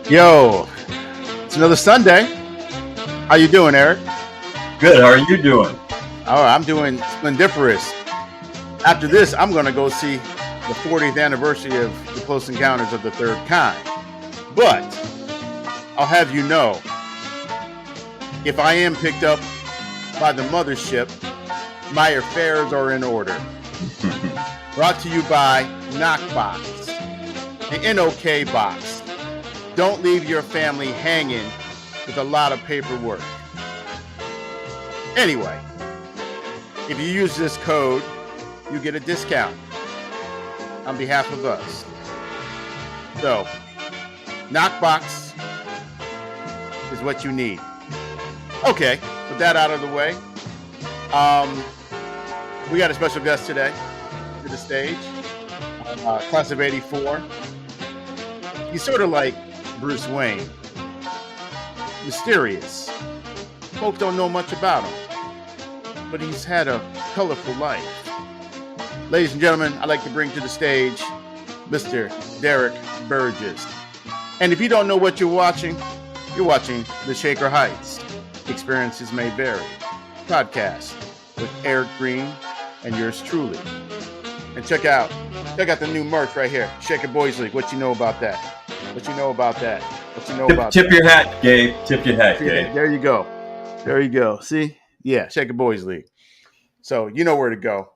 Yo, it's another Sunday. How you doing, Eric? Good. How are you doing? Oh, I'm doing splendiferous. After this, I'm going to go see the 40th anniversary of the Close Encounters of the Third Kind. But I'll have you know, if I am picked up by the mothership, my affairs are in order. Brought to you by Knockbox, the NOK box. Don't leave your family hanging with a lot of paperwork. Anyway, if you use this code, you get a discount on behalf of us. So, Knockbox is what you need. Okay, with that out of the way, we got a special guest today to the stage, class of 84. He's sort of like Bruce Wayne, mysterious. Folks don't know much about him, but he's had a colorful life. Ladies and gentlemen, I'd like to bring to the stage Mr. Derek Burgess. And if you don't know what you're watching The Shaker Heights. Experiences May Vary podcast with Eric Green and yours truly. And check out the new merch right here, Shaker Boys League. What you know about that? What you know about that? What you know about Tip that? your hat, Gabe. Tip your hat, Gabe. There you go. There you go. See? Yeah, Shaker Boys League. So you know where to go.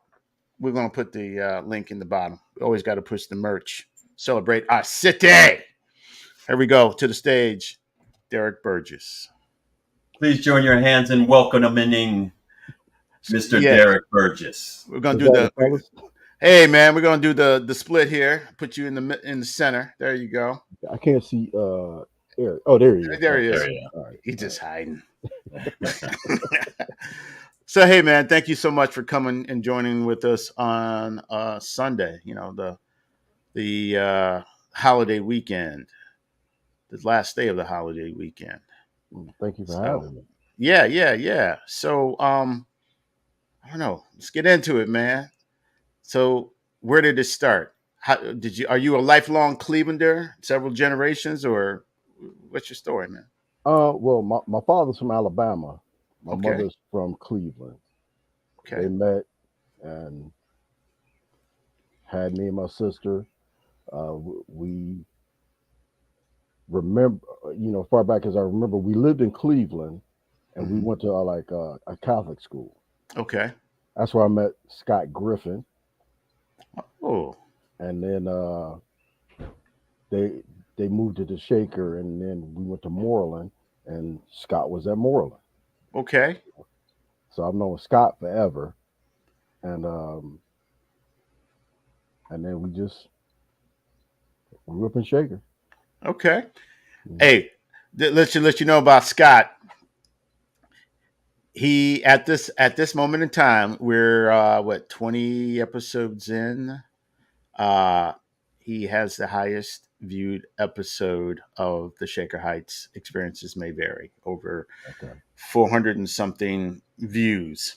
We're going to put the link in the bottom. We always got to push the merch. Celebrate our city. Here we go to the stage, Derek Burgess. Please join your hands in welcoming Mr. Derek Burgess. We're going to do the... Hey, man, we're going to do the split here. Put you in the center. There you go. I can't see Eric. Oh, there he is. There he is. All right. He's just hiding. So, hey, man, thank you so much for coming and joining with us on Sunday. You know, the holiday weekend, the last day of the holiday weekend. Thank you for having me. Yeah. So, I don't know. Let's get into it, man. So, where did it start? Are you a lifelong Clevelander, several generations, or what's your story, man? Well, my father's from Alabama. My Okay. mother's from Cleveland. Okay. They met and had me and my sister. We remember, far back as I remember, we lived in Cleveland, and we went to a Catholic school. Okay. That's where I met Scott Griffin. Oh. And then they moved to the Shaker, and then we went to Moreland, and Scott was at Moreland. Okay. So I've known Scott forever, and then we just grew up in Shaker. Okay. Mm-hmm. Hey, let you know about Scott. He at this moment in time, we're 20 episodes in. He has the highest viewed episode of the Shaker Heights. Experiences May Vary, over 400 and something views.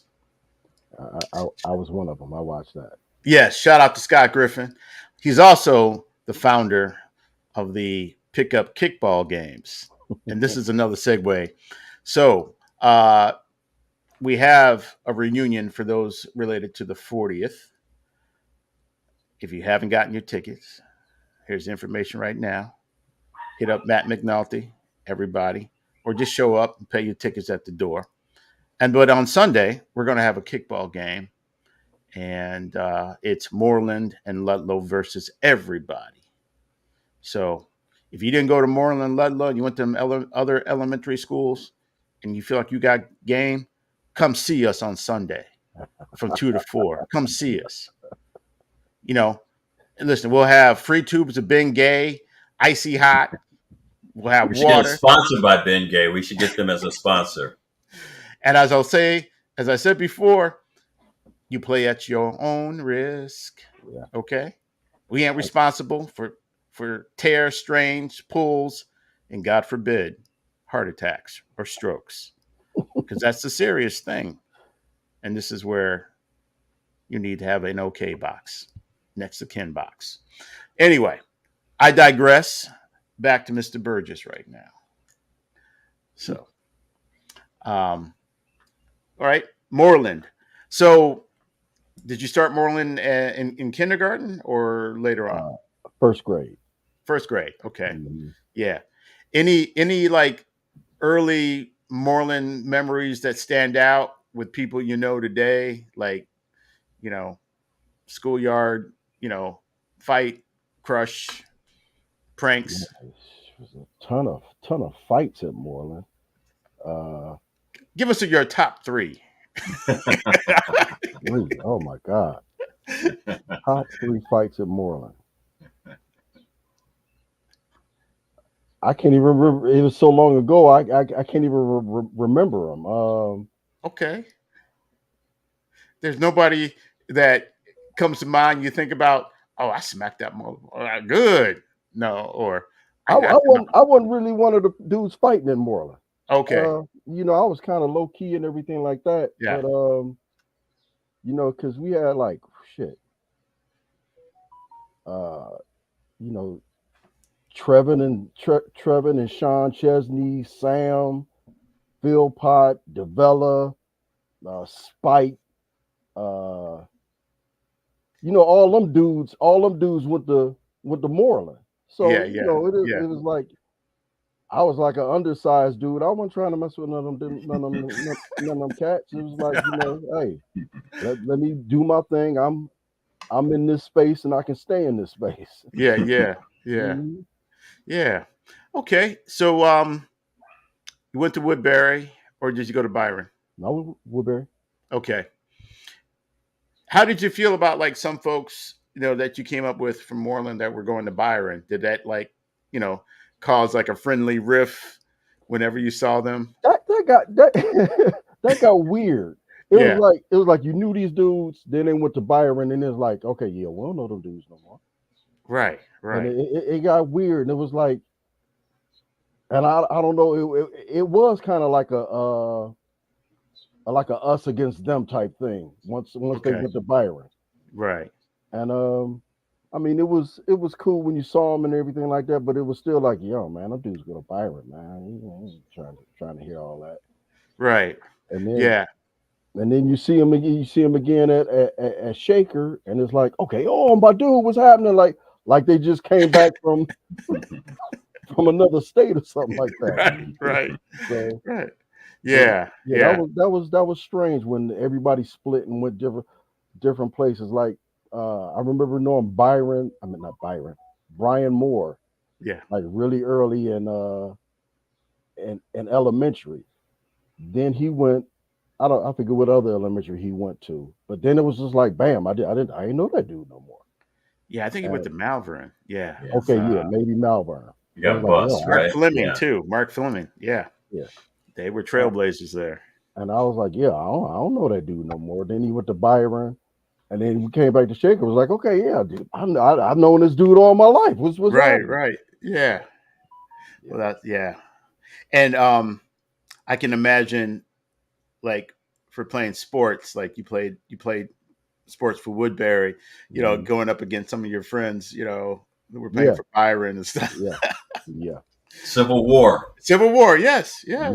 I was one of them. I watched that. Yes, shout out to Scott Griffin. He's also the founder of the Pickup Kickball games, and this is another segue. So we have a reunion for those related to the 40th. If you haven't gotten your tickets, here's the information right now. Hit up Matt McNulty, everybody, or just show up and pay your tickets at the door. But on Sunday, we're going to have a kickball game, and it's Moreland and Ludlow versus everybody. So if you didn't go to Moreland and Ludlow, you went to other elementary schools, and you feel like you got game, come see us on Sunday from 2 to 4. Come see us. Listen, we'll have free tubes of Bengay, icy hot. We'll have water. Get sponsored by Bengay. We should get them as a sponsor. And as I said before, you play at your own risk. Yeah. Okay? We ain't responsible for tears, strains, pulls, and God forbid, heart attacks or strokes. Because that's the serious thing. And this is where you need to have an OK box next to Ken box. Anyway, I digress. back to Mr. Burgess right now. So, all right, Moreland. So, did you start Moreland in kindergarten or later on? First grade. First grade. Okay. Mm-hmm. Yeah. Any like early Moreland memories that stand out with people you know today, like schoolyard, fight, crush, Yeah, pranks? it was a ton of fights at Moreland. Give us your top three. Three. Oh my God. Top three fights at Moreland. I can't even remember. It was so long ago. I can't even remember them. Okay. There's nobody that comes to mind. You think about, oh, I smacked that mother. Good. No, or I I wasn't really one of the dudes fighting in Moreland. okay. I was kind of low key and everything like that. Yeah. But because we had like shit. Uh, you know, Trevin and Sean Chesney, Sam, Philpott, Devella, Spike. All them dudes went to Moreland. So Yeah. it was like I was like an undersized dude. I wasn't trying to mess with none of them cats. It was like, hey, let me do my thing. I'm in this space and I can stay in this space. Yeah. Mm-hmm. Yeah. Okay. So you went to Woodbury or did you go to Byron? No, Woodbury. Okay. How did you feel about like some folks, that you came up with from Moreland that were going to Byron? Did that cause like a friendly riff whenever you saw them? That got weird. It Yeah. was like you knew these dudes, then they went to Byron, and it's like, okay, yeah, we don't know them dudes no more. Right. And it got weird, and it was like, and I don't know, it was kind of like a us against them type thing once they went to Byron. Right. And I mean, it was cool when you saw them and everything like that, but it was still like, yo, man, them dudes go to Byron, man. You ain't trying to hear all that. Right. And then and then you see him again at Shaker, and it's like, okay, oh my dude, what's happening? Like they just came back from another state or something like that. Right. So right. Yeah. That was strange when everybody split and went different places. Like I remember knowing Byron. I mean, not Byron, Brian Moore. Yeah. Like really early in elementary. Then he went. I forget what other elementary he went to, but then it was just like, bam! I didn't know that dude no more. Yeah, I think he went to Malvern. Yeah. Okay, maybe Malvern. You got bust, right? Mark Fleming too. Mark Fleming. Yeah. Yeah. They were trailblazers there. And I was like, yeah, I don't know that dude no more. Then he went to Byron, and then we came back to Shaker. Was like, okay, yeah, dude, I've known this dude all my life. What's right, happening? right, yeah. Well, and I can imagine, like for playing sports, like you played sports for Woodbury, going up against some of your friends, who were playing for Byron and stuff. Yeah. Civil War. Yes. I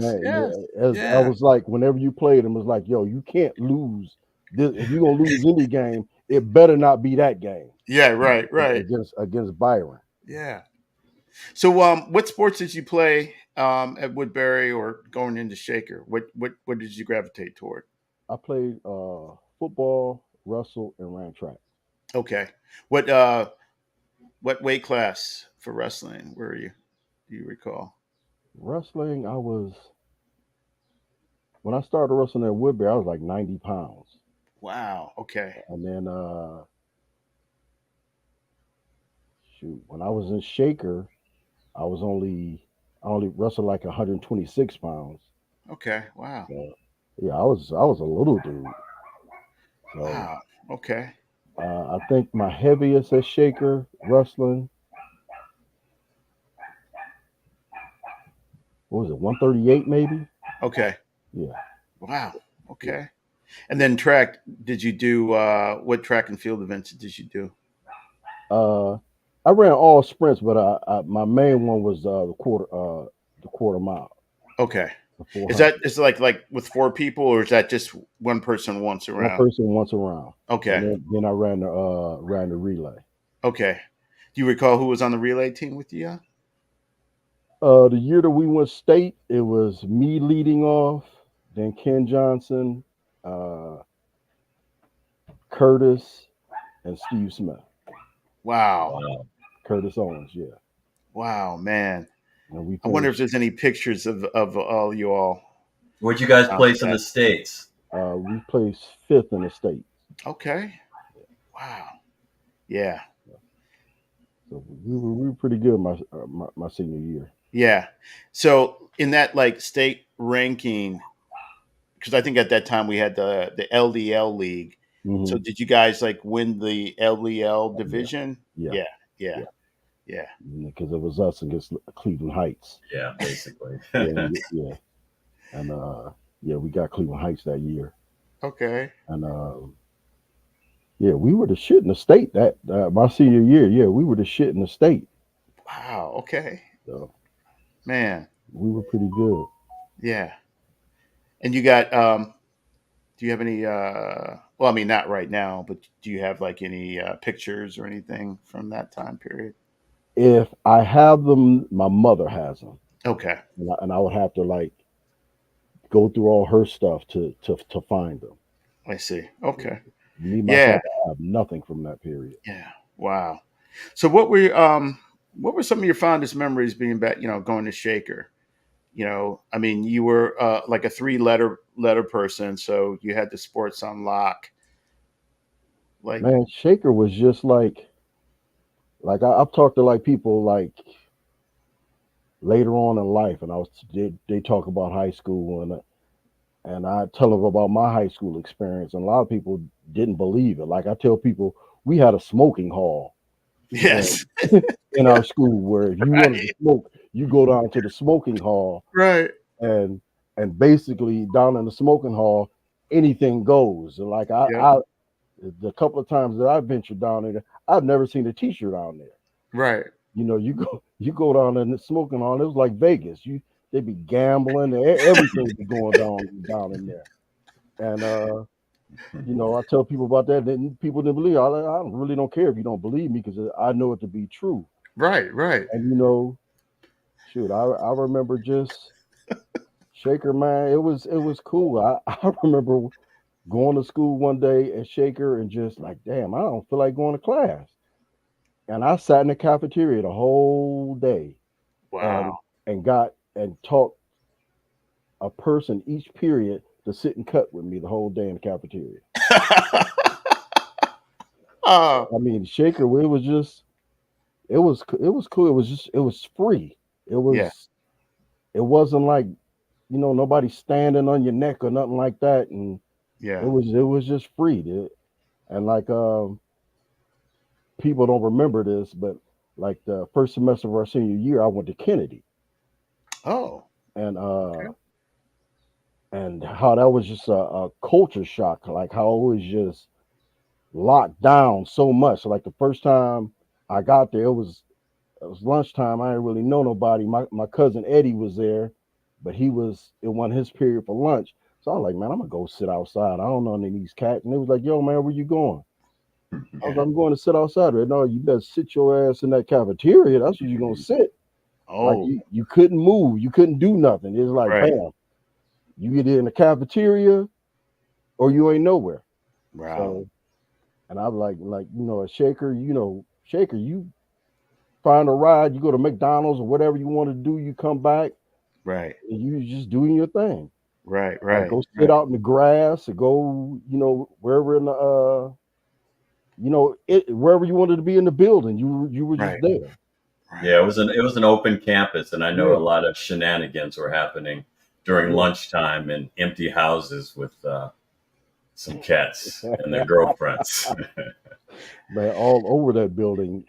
was like, whenever you played him, it was like, yo, you can't lose this. If you're gonna lose any game, it better not be that game. Yeah, right. Against Byron. Yeah. So, what sports did you play at Woodbury or going into Shaker? What did you gravitate toward? I played football, wrestled, and ran track. Okay. What weight class for wrestling were you? Do you recall? Wrestling, when I started wrestling at Woodbury, I was like 90 pounds. Wow. Okay. And then when I was in Shaker, I only wrestled like 126 pounds. Okay. Wow. So, yeah, I was a little dude. So, wow. Okay. I think my heaviest at Shaker wrestling, what was it, 138 maybe? Okay. Yeah. Wow. Okay. And then track, did you do what track and field events did you do? I ran all sprints, but my main one was the quarter mile, Okay. the Is 400. that is it like with four people, or is that just one person once One around? person once around, and Okay. then I ran the relay. Okay. Do you recall who was on the relay team with you? The year that we went state, it was me leading off, then Ken Johnson, uh, Curtis, and Steve Smith. Wow. Wow. Curtis Owens, yeah. Wow, man. And we I wonder if finished. there's any pictures of all you all. Where'd you guys Um, place in the States? We placed fifth in the state. okay. Wow. Yeah. So we were pretty good my senior year. Yeah. So in that like state ranking, because I think at that time we had the LDL league. So Hmm. did you guys like win the LDL Oh, yeah, division? yeah, Yeah. Yeah. yeah. Yeah. Because it was us against Cleveland Heights. Yeah, basically. Yeah, yeah, and yeah, we got Cleveland Heights that year, Okay. and yeah, we were the shit in the state that my senior year. Yeah, we were the shit in the state. Wow. Okay. So Man. we were pretty good. Yeah. And you got do you have any well, I mean not right now, but do you have like any pictures or anything from that time period? If I have them, my mother has them, Okay. and I would have to like go through all her stuff to find them. I see. Okay. Me Yeah. myself, I have nothing from that period. Yeah. Wow. So what were some of your fondest memories being back, going to Shaker? I mean, you were like a three letter person, so you had the sports on lock. Like, Man, Shaker was just like I've talked to like people like later on in life, and they talk about high school, and I tell them about my high school experience, and a lot of people didn't believe it. Like I tell people, we had a smoking hall in, yes. in our school where if you wanted to Right. smoke, you go down to the smoking hall, Right. and basically down in the smoking hall, anything goes. And like Yep. the couple of times that I ventured down there, I've never seen a teacher down there. Right. You go down there and it's smoking on. It was like Vegas. They be gambling. Everything be going down in there. And I tell people about that. Then people didn't believe. I really don't care if you don't believe me because I know it to be true. Right. Right. And shoot, I remember just Shaker, man. It was cool. I remember going to school one day at Shaker and just like, damn, I don't feel like going to class. And I sat in the cafeteria the whole day and Wow. got and taught a person each period to sit and cut with me the whole day in the cafeteria. Oh, I mean, Shaker, it was just it was cool. It was free. It yeah. was it wasn't like nobody standing on your neck or nothing like that, and it Yeah. was it was just free. And like people don't remember this, but like the first semester of our senior year, I went to Kennedy, Oh, and okay. how that was just a culture shock. Like how it was just locked down so much. Like the first time I got there, it was lunchtime. I didn't really know nobody. My cousin Eddie was there, but it wasn't his period for lunch. So I was like, man, I'm gonna go sit outside. I don't know any of these cats. And they was like, yo, man, where you going? I was Yeah. like, I'm going to sit outside. They, no, you better sit your ass in that cafeteria. That's where you're gonna sit. Like Oh, you couldn't move, you couldn't do nothing. It's like, right. bam, you either in the cafeteria or you ain't nowhere. Wow. So, and I'm like, a Shaker, Shaker, you find a ride, you go to McDonald's or whatever you want to do, you come back Right. and you just doing your thing. Right. Like Right. go sit Right. out in the grass or go, wherever in the wherever you wanted to be in the building, you were just Right. there. Right. Yeah, it was an open campus, and I know a Yeah, lot of shenanigans were happening during yeah. lunchtime in empty houses with some cats and their girlfriends. Man, all over that building.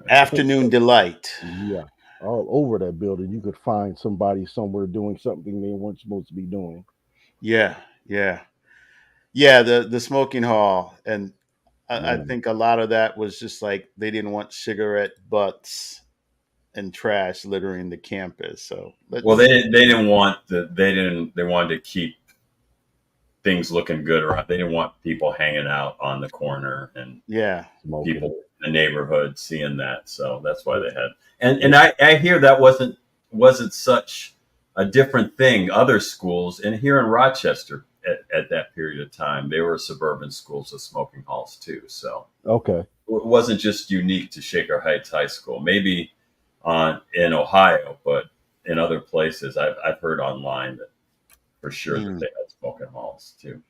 Afternoon delight. Yeah. All over that building. You could find somebody somewhere doing something they weren't supposed to be doing. Yeah. Yeah. Yeah. The smoking hall, and I think a lot of that was just like they didn't want cigarette butts and trash littering the campus. So Well, let's they didn't want they wanted to keep things looking good around. They didn't want people hanging out on the corner and yeah. Smoking. people in the neighborhood seeing that. So that's why they had. And I hear that wasn't such a different thing. Other schools, and here in Rochester at that period of time, they were suburban schools with smoking halls too. So Okay. it wasn't just unique to Shaker Heights High School. Maybe in Ohio, but in other places, I've heard online that for sure that they had smoking halls too.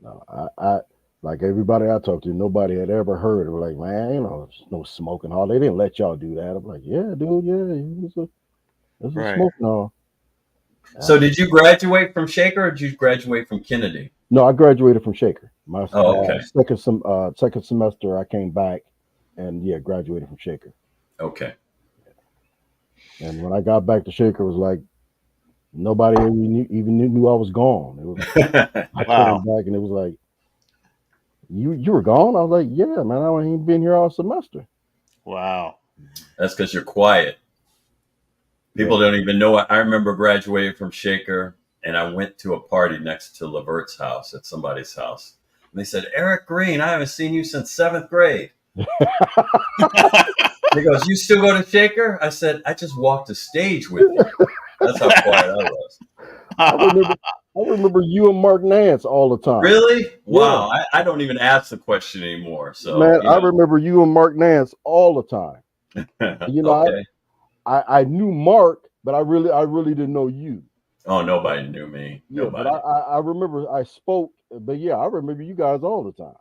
No, I like everybody I talked to, nobody had ever heard of like, man, no smoking hall. They didn't let y'all do that. I'm like, yeah, dude, yeah, it was a Right. smoking hall. So did you graduate from Shaker or did you graduate from Kennedy? No, I graduated from Shaker. My okay. second semester, I came back, and yeah, graduated from Shaker. Okay. And when I got back to Shaker, it was like nobody even knew I was gone. It was, I Wow. came back, and it was like, you were gone. I was like, yeah, man, I ain't been here all semester. Wow. That's because you're quiet. People don't even know. I remember graduating from Shaker, and I went to a party next to Levert's house at somebody's house. And they said, Eric Green, I haven't seen you since 7th grade. He goes, you still go to Shaker? I said, I just walked the stage with you. That's how quiet I was. I remember you and Mark Nance all the time. Really? Wow. Yeah. I don't even ask the question anymore. So, man, I remember you and Mark Nance all the time. Okay. I knew Mark, but I really didn't know you. Oh, nobody knew me. Yeah, nobody. But I remember I spoke, but yeah, I remember you guys all the time.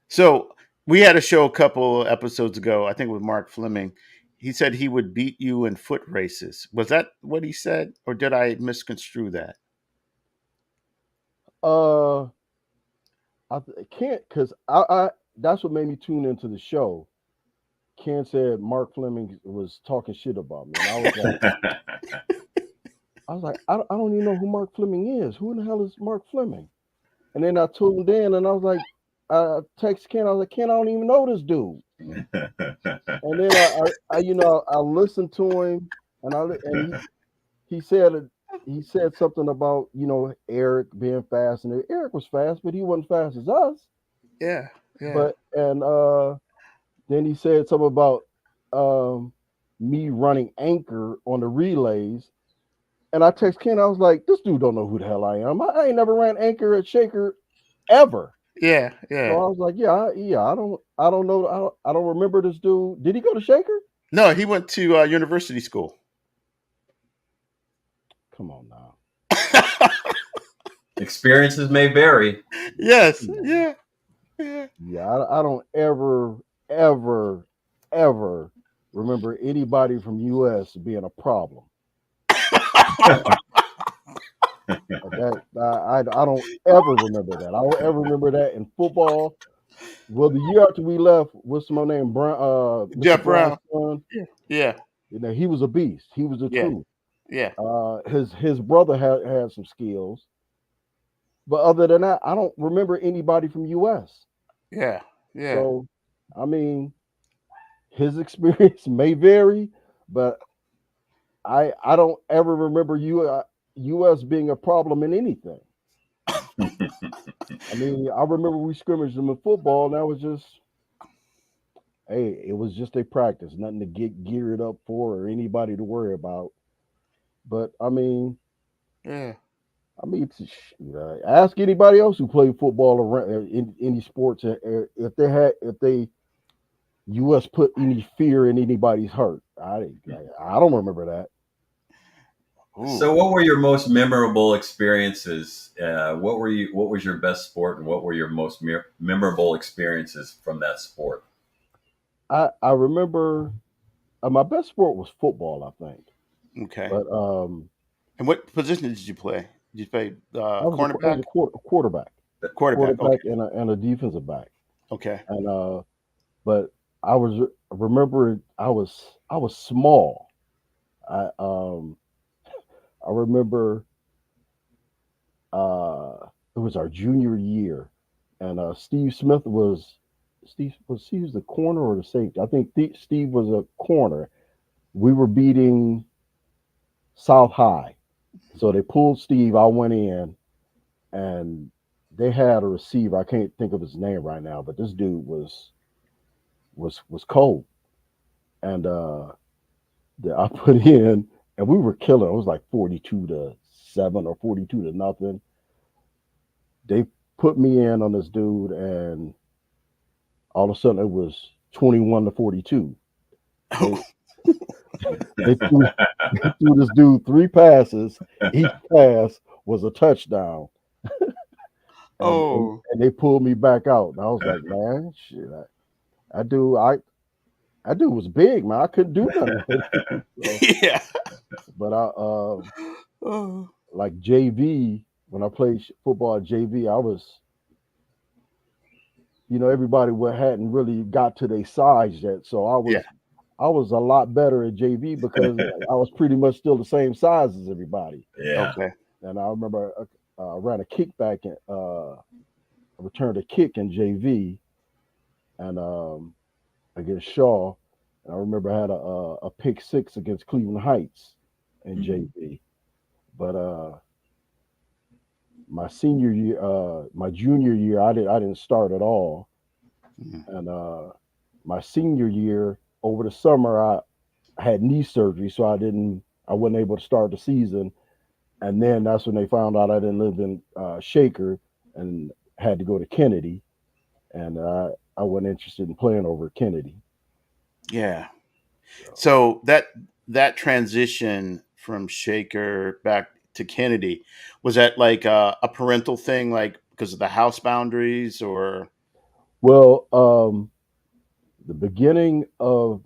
So we had a show a couple episodes ago, I think with Mark Fleming. He said he would beat you in foot races. Was that what he said, or did I misconstrue that? I can't, because I that's what made me tune into the show. Ken said Mark Fleming was talking shit about me, and I was like, I don't even know who Mark Fleming is. Who in the hell is Mark Fleming? And then I tuned in, and I was like, I text Ken. I was like, Ken, I don't even know this dude. And then I listened to him, and he said something about Eric being fast, and Eric was fast, but he wasn't fast as us. Yeah. But then he said something about me running anchor on the relays. And I text Ken, I was like, this dude don't know who the hell I am. I ain't never ran anchor at Shaker ever. Yeah. So I was like, I don't know. I don't remember this dude. Did he go to Shaker? No, he went to university school. Come on now. Experiences may vary. Yes. Yeah. Yeah, I don't ever remember anybody from US being a problem. I don't ever remember that. I don't ever remember that in football. Well, the year after we left, what's my name? Jeff Brown. Son, Yeah. He was a beast. He was the truth. Yeah. His brother had some skills, but other than that, I don't remember anybody from US. Yeah. So, I mean, his experience may vary, but I don't ever remember US being a problem in anything. I mean, I remember we scrimmaged them in football, and that was just, hey, it was just a practice, nothing to get geared up for or anybody to worry about. But I mean, ask anybody else who played football around in any sports if they US put any fear in anybody's heart. I don't remember that. Ooh. So, what were your most memorable experiences? What was your best sport, and what were your most memorable experiences from that sport? I remember my best sport was football, I think. Okay. But and what position did you play? Did you play cornerback? I was a quarterback. Quarterback, okay. and a defensive back. Okay. And but I was remembering I was small. I remember it was our junior year, and Steve Smith was he was the corner or the safety? I think Steve was a corner. We were beating South High, so they pulled Steve. I went in, and they had a receiver. I can't think of his name right now, but this dude was cold, and I put in, and we were killing. It was like 42-7 or 42-0. They put me in on this dude, and all of a sudden it was 21-42. They they threw, they threw this dude three passes. Each pass was a touchdown, and they pulled me back out. And I was like, man, shit, I dude was big, man. I couldn't do nothing with him. So, Yeah. but I Oh. like JV, when I played football at JV, I was, everybody hadn't really got to their size yet. So Yeah. I was a lot better at JV because I was pretty much still the same size as everybody. Yeah. Okay. And I remember I ran a kickback and I returned a kick in JV, and against Shaw. And I remember I had a pick six against Cleveland Heights in JV. But my senior year, my junior year, I didn't start at all. And my senior year, over the summer, I had knee surgery, so I wasn't able to start the season. And then that's when they found out I didn't live in Shaker and had to go to Kennedy, and I wasn't interested in playing over at Kennedy. Yeah. So that transition from Shaker back to Kennedy, was that like a parental thing, like because of the house boundaries, or? Well, the beginning of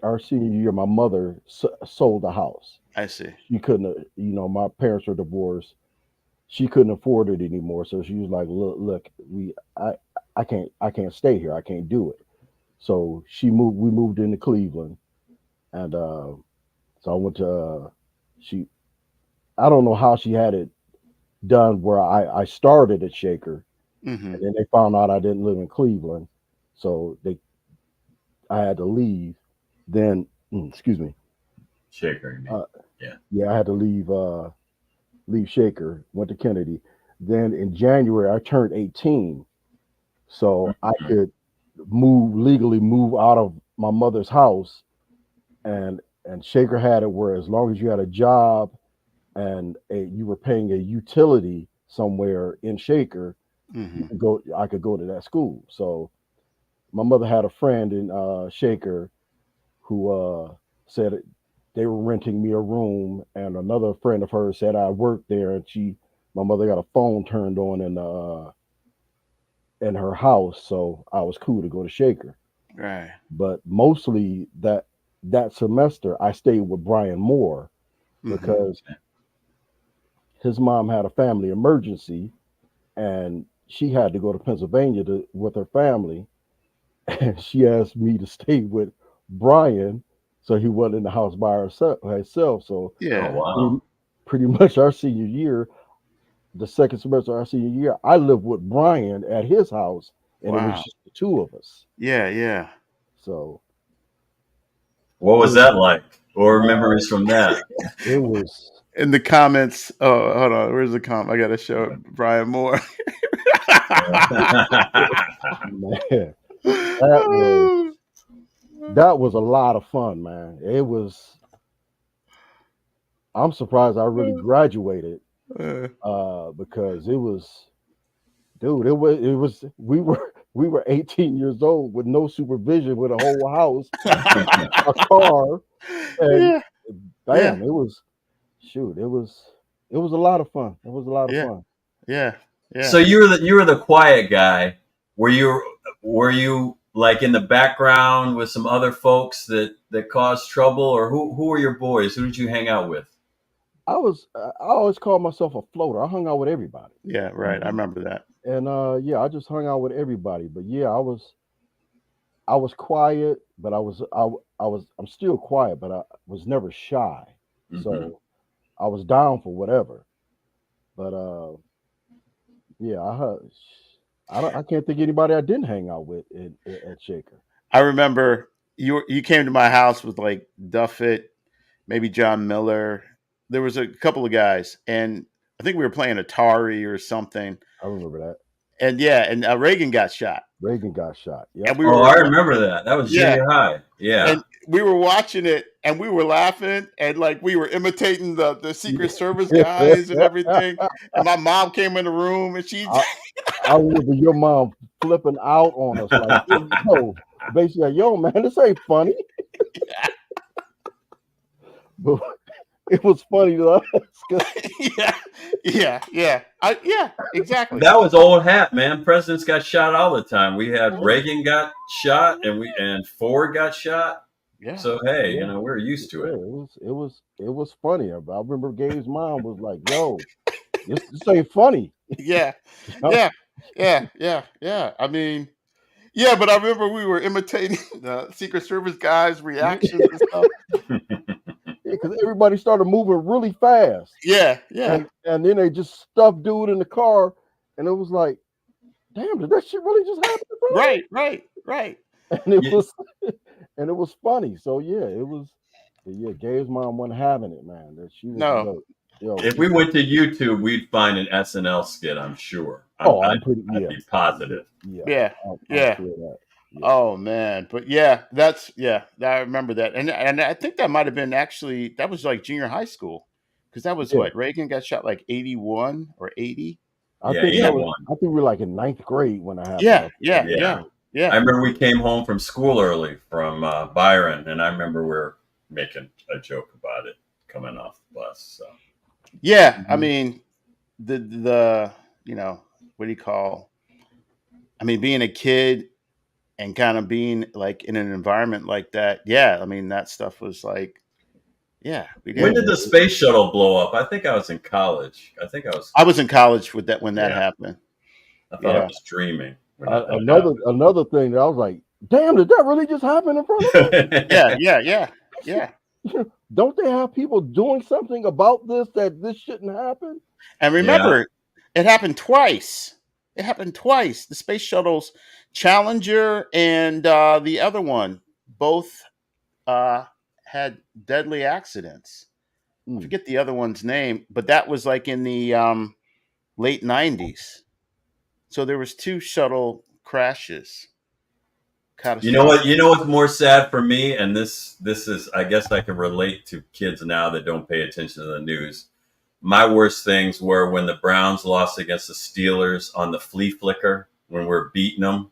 our senior year, my mother sold the house. I see. She couldn't, my parents were divorced. She couldn't afford it anymore, so she was like, "Look, I can't stay here. I can't do it." So she moved. We moved into Cleveland, and so I went to. She, I don't know how she had it done where I started at Shaker, Mm-hmm. and then they found out I didn't live in Cleveland, so I had to leave. Then, excuse me. Shaker. Uh, Yeah. yeah, I had to leave Shaker. Went to Kennedy. Then in January I turned 18, so I could legally move out of my mother's house, and Shaker had it where as long as you had a job and you were paying a utility somewhere in Shaker, Mm-hmm. I could go to that school. So my mother had a friend in Shaker who said they were renting me a room, and another friend of hers said I worked there, and my mother got a phone turned on in her house, so I was cool to go to Shaker. Right. But mostly that semester I stayed with Brian Moore Mm-hmm. because his mom had a family emergency, and she had to go to Pennsylvania with her family, and she asked me to stay with Brian so he wasn't in the house by herself. So Yeah. Oh, wow. pretty much our senior year, the second semester of our senior year, I lived with Brian at his house, and it was Wow. just the two of us. Yeah. Yeah. So What it was was, that like? Or man, memories from that? it was, In the comments, oh, hold on. Where's the comment? I got to show it. Brian Moore. man, that was that was a lot of fun, man. It was. I'm surprised I really graduated because it was, dude. It was we were 18 years old with no supervision, with a whole house, a car, and Yeah. Yeah. bam, it was, shoot, it was a lot of fun. It was a lot of Yeah. fun. Yeah. Yeah. So you were the quiet guy. Were you like in the background with some other folks that caused trouble, or who were your boys? Who did you hang out with? I always called myself a floater. I hung out with everybody, Yeah. Right. I remember that. and yeah, I just hung out with everybody. But yeah, I was quiet, but I'm still quiet, but I was never shy. Mm-hmm. So I was down for whatever. But yeah, I can't think of anybody I didn't hang out with at Shaker. I remember you came to my house with like Duffett, maybe John Miller. There was a couple of guys, and I think we were playing Atari or something. I remember that. And yeah, and Reagan got shot, Reagan got shot. and Yep. we Oh, were I remember that. That was yeah, junior high. Yeah. and we were watching it, and we were laughing, and like we were imitating the Secret Service guys and everything. And my mom came in the room, and she I remember your mom flipping out on us like, yo, basically, like, yo, man, this ain't funny. But it was funny to us. yeah, exactly. That was old hat, man. Presidents got shot all the time. We had Reagan got shot, and Ford got shot. Yeah. So hey, we're used to it. It was funny. I remember Gabe's mom was like, yo, this ain't funny. Yeah. I mean, yeah, but I remember we were imitating the Secret Service guys' reactions and stuff. Because everybody started moving really fast. Yeah. And then they just stuffed dude in the car, and it was like, damn, did that shit really just happen? Right. And it was funny. So Gabe's mom wasn't having it, man. That she was No. If we went to YouTube, we'd find an SNL skit, I'm sure. I'd be positive. Yeah. Oh man, but I remember that, and I think that might have been that was like junior high school, because that was what Reagan got shot like 81 or 80. I think 81. I think we were like in 9th grade when I happened. Yeah. I remember we came home from school early from Byron, and I remember we were making a joke about it coming off the bus. So. Yeah, I mean, the what do you call? I mean, being a kid and kind of being like in an environment like that. Yeah, I mean, that stuff was like, yeah. When did the space shuttle blow up? I think I was in college. I was in college with that when that happened. I thought I was dreaming. Another thing that I was like, damn, did that really just happen in front of me? Yeah. Don't they have people doing something about this that this shouldn't happen? And remember, it happened twice. The space shuttles, Challenger and the other one, both had deadly accidents. I forget the other one's name, but that was like in the late 90s. So there was 2 shuttle crashes. You know what's more sad for me, and this is, I guess I can relate to kids now that don't pay attention to the news. My worst things were when the Browns lost against the Steelers on the flea flicker when we're beating them.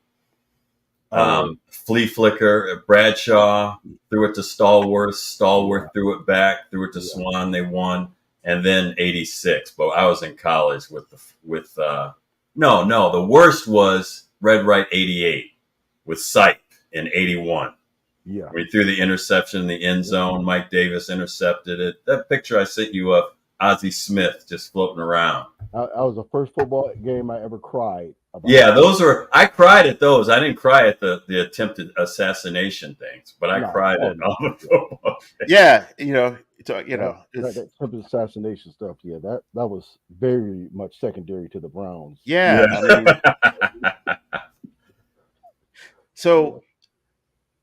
Flea flicker, Bradshaw threw it to Stallworth threw it back, threw it to Swan, they won, and then 86. But I was in college the worst was Red Right 88 with Sipe in 81. Yeah. We threw the interception in the end zone. Mike Davis intercepted it. That picture I sent you of Ozzie Smith just floating around. That was the first football game I ever cried about. Yeah, I cried at those. I didn't cry at the attempted assassination things, but I cried at all the football games. Yeah, that attempted assassination stuff. Yeah, that was very much secondary to the Browns. Yeah. I mean, so,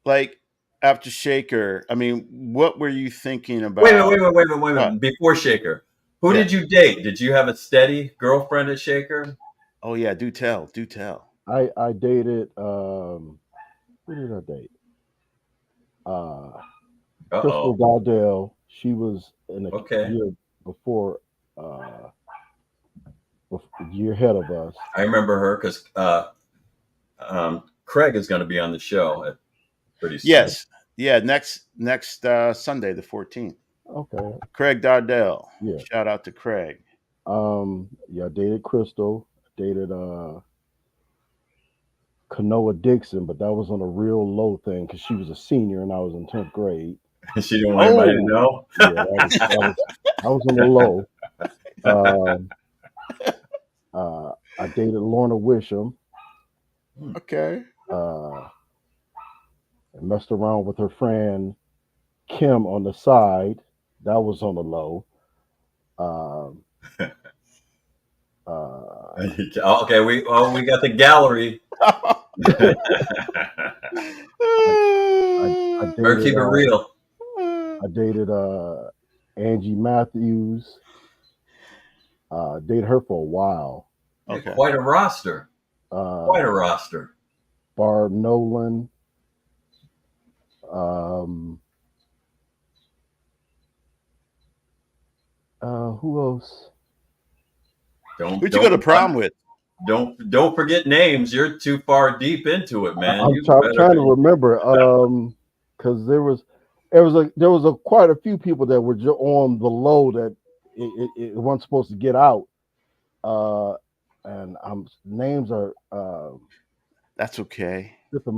like, after Shaker, I mean, what were you thinking about? Wait a minute. Before Shaker, who did you date? Did you have a steady girlfriend at Shaker? Oh yeah, do tell. I dated. Who did I date? Crystal Dowdell. She was in a year before, a year ahead of us. I remember her because Craig is going to be on the show pretty soon. Yes. Yeah, next Sunday, the 14th. Okay. Craig Dardell. Yeah. Shout out to Craig. I dated Crystal. Dated Kanoa Dixon, but that was on a real low thing because she was a senior and I was in 10th grade. She didn't want anybody to know? Yeah, I was on the low. I dated Lorna Wisham. Okay. And messed around with her friend Kim on the side. That was on the low. Okay, we got the gallery. I Or dated keep it real. I dated Angie Matthews. Dated her for a while. Okay. Quite a roster. Quite a roster. Barb Nolan. Um, who else? Who'd you go to prom with? Don't forget names. You're too far deep into it, man. I'm trying to remember. Because there was quite a few people that were on the low that it wasn't supposed to get out. And names are That's okay.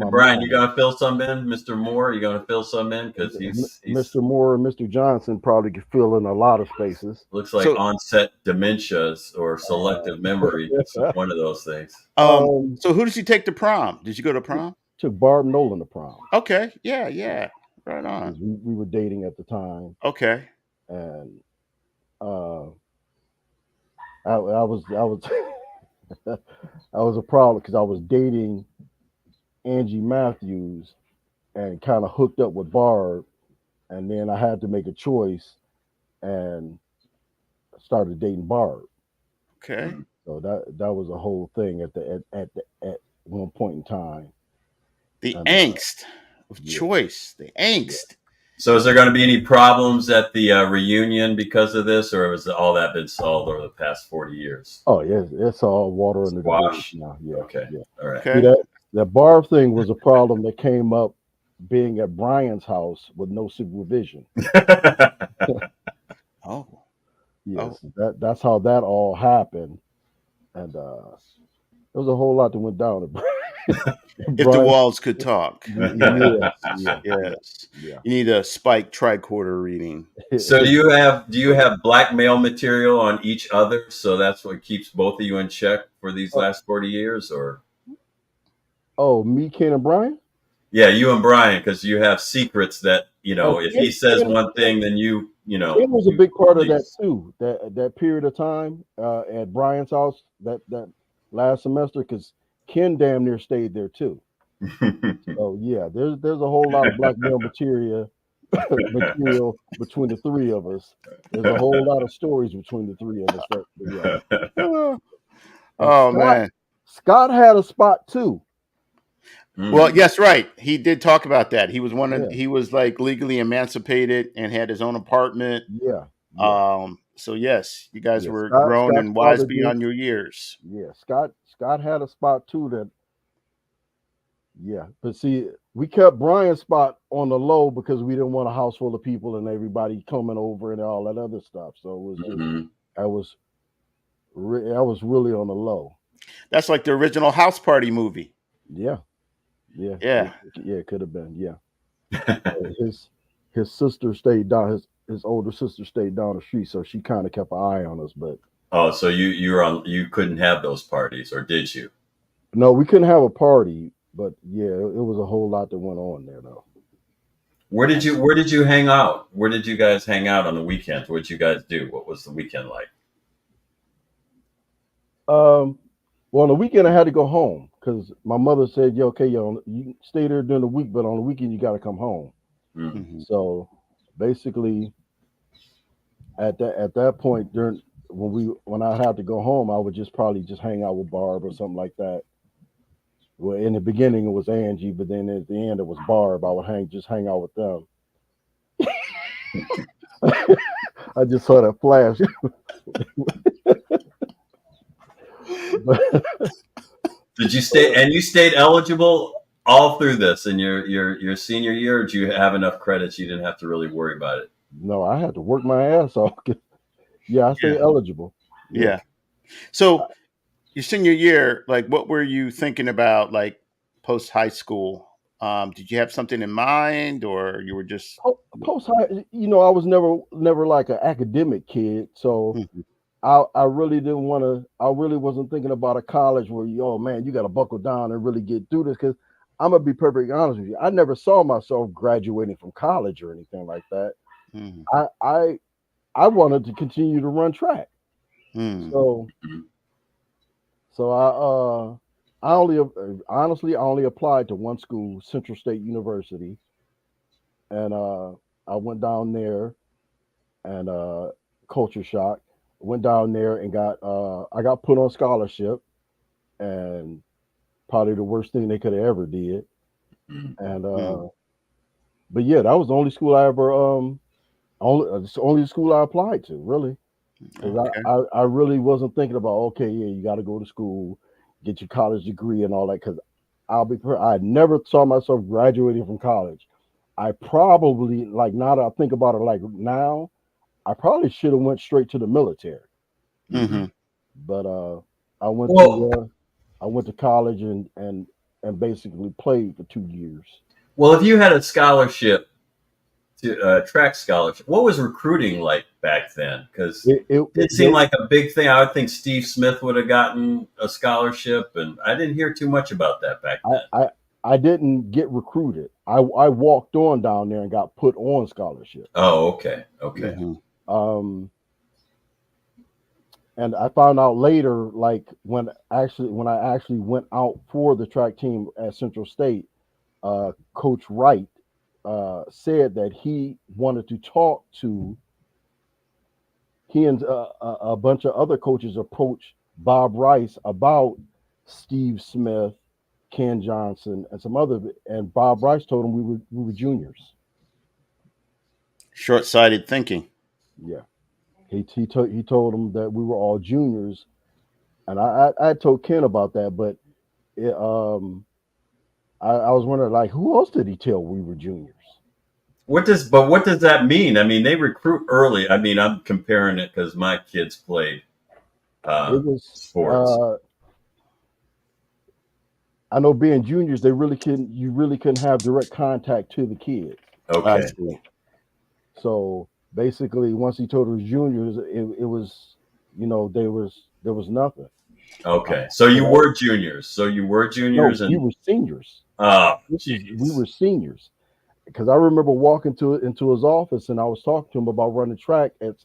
Brian, you gonna fill some in, Mr. Moore? You gonna fill some in because he's Mr. Moore and Mr. Johnson probably could fill in a lot of spaces. Looks like onset dementias or selective memory. It's one of those things. So who did you take to prom? Did you go to prom? Took Barb Nolan to prom. Okay, yeah, right on. We were dating at the time. Okay, and I was I was a problem because I was dating Angie Matthews and kind of hooked up with Barb, and then I had to make a choice and started dating Barb. Okay. So that was a whole thing at one point in time. The angst of choice. The angst. Yeah. So is there going to be any problems at the reunion because of this, or has all that been solved over the past 40 years? Oh yeah, it's all water under the bridge now. Yeah. Okay. Yeah. All right. Okay. See, that Barb thing was a problem that came up being at Brian's house with no supervision. Oh. Yes. Oh. That's how that all happened. And there was a whole lot that went down. If the walls could talk. Yes. You need a spike tricorder reading. So do you have blackmail material on each other? So that's what keeps both of you in check for these last 40 years, or? Oh, me, Ken, and Brian? Yeah, you and Brian, because you have secrets that, if he says one thing, then you know. It was a big part of that too. That period of time at Brian's house that last semester, because Ken damn near stayed there too. So yeah, there's a whole lot of blackmail material between the three of us. There's a whole lot of stories between the three of us. Man, Scott had a spot too. Well, yes, right. He did talk about that. He was he was like legally emancipated and had his own apartment. Yeah. So yes, you guys were grown and wise beyond your years. Yeah. Scott had a spot too that. Yeah, but see, we kept Brian's spot on the low because we didn't want a house full of people and everybody coming over and all that other stuff. So it was just, I was really on the low. That's like the original House Party movie. Yeah. It could have been. Yeah. His sister stayed down. His older sister stayed down the street, so she kind of kept an eye on us. But so you couldn't have those parties, or did you? No, we couldn't have a party. But yeah, it was a whole lot that went on there, though. Where did you hang out? Where did you guys hang out on the weekends? What did you guys do? What was the weekend like? Well, on the weekend I had to go home because my mother said, you can stay there during the week, but on the weekend you got to come home. Mm-hmm. So basically, at that point when I had to go home, I would probably just hang out with Barb or something like that. Well, in the beginning it was Angie, but then at the end it was Barb. I would hang out with them. I just saw that flash. Did you stay? And you stayed eligible all through this in your senior year? Or did you have enough credits you didn't have to really worry about it? No, I had to work my ass off. Yeah, I stayed eligible. Yeah. So. Your senior year, like, what were you thinking about, like, post high school? Did you have something in mind, or you were just post high? I was never like an academic kid, so I really didn't want to. I really wasn't thinking about a college where you got to buckle down and really get through this. Because I'm gonna be perfectly honest with you, I never saw myself graduating from college or anything like that. I wanted to continue to run track, so. So I only honestly I only applied to one school, Central State University, and I went down there and culture shock. Went down there and got I got put on scholarship, and probably the worst thing they could have ever did. Mm. And but yeah, that was the only school I ever it's the only school I applied to, really, because Okay. I really wasn't thinking about, okay, yeah, you got to go to school, get your college degree and all that. Because I never saw myself graduating from college. I probably, like, now that I think about it, like now, I probably should have went straight to the military. Mm-hmm. But I went Well, to I went to college and basically played for 2 years. well, if you had a scholarship to track scholarship, what was recruiting like back then? Because it seemed like a big thing. I would think Steve Smith would have gotten a scholarship, and I didn't hear too much about that back I, then. I I didn't get recruited. I walked on down there and got put on scholarship. Oh, okay, okay. Mm-hmm. Um, and I found out later, like when I actually went out for the track team at Central State, Coach Wright said that he wanted to talk to he and a bunch of other coaches approached Bob Rice about Steve Smith, Ken Johnson, and some other. And Bob Rice told him we were juniors. Short-sighted thinking. Yeah, he told him that we were all juniors, and I told Ken about that, but it, I was wondering, like, who else did he tell we were juniors? What does that mean? I mean, they recruit early. I mean, I'm comparing it because my kids played It was sports. I know being juniors, you really couldn't have direct contact to the kids. I Okay, see. So basically, once he told us juniors, it was, there was nothing. okay. So you were juniors. So you were No, juniors, we and were seniors. oh, We jeez. were seniors, because I remember walking into his office and I was talking to him about running track down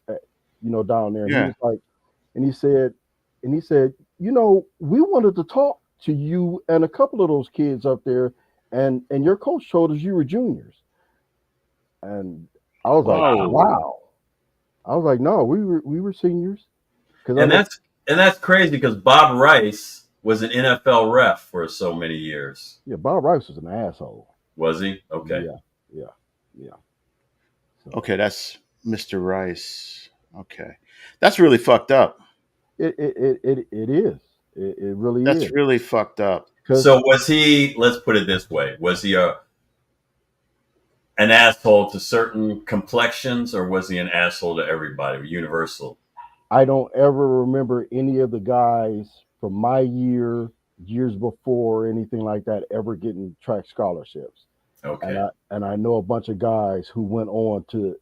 there, and he Yeah. was like, and he said, we wanted to talk to you and a couple of those kids up there, and your coach told us you were juniors, and I was like, Wow. Whoa. wow. I was like, no, we were seniors, because I And know. that's crazy because Bob Rice was an NFL ref for so many years. Yeah, Bob Rice was an asshole. Was he? Okay. Yeah, yeah, yeah. So Okay, that's Mr. Rice. Okay, that's really fucked up. it is. It really That's is. really fucked up. Because So was he? Let's put it this way: was he an asshole to certain complexions, or was he an asshole to everybody? Universal. I don't ever remember any of the guys from my years before, or anything like that, ever getting track scholarships. And Okay. I know a bunch of guys who went on to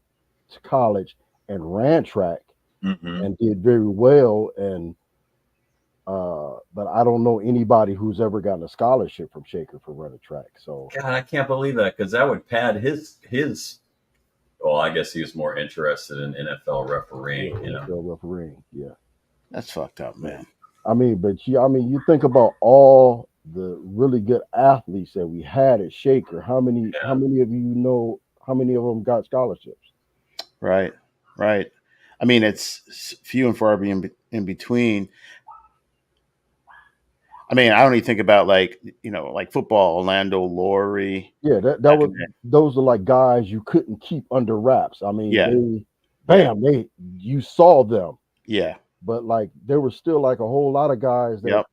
college and ran track Mm-hmm. and did very well. And but I don't know anybody who's ever gotten a scholarship from Shaker for running track. So God, I can't believe that because that would pad his. Well, I guess he was more interested in NFL refereeing. You know. NFL refereeing, yeah. That's fucked up, So, man. you think about all the really good athletes that we had at Shaker. Yeah. How many of you know? How many of them got scholarships? Right, right. I mean, it's few and far in between. I mean, I only think about like football, Orlando Laurie. Yeah, that Back in was the, those are like guys you couldn't keep under wraps. I mean, yeah, you saw them, yeah, but like there was still like a whole lot of guys yep.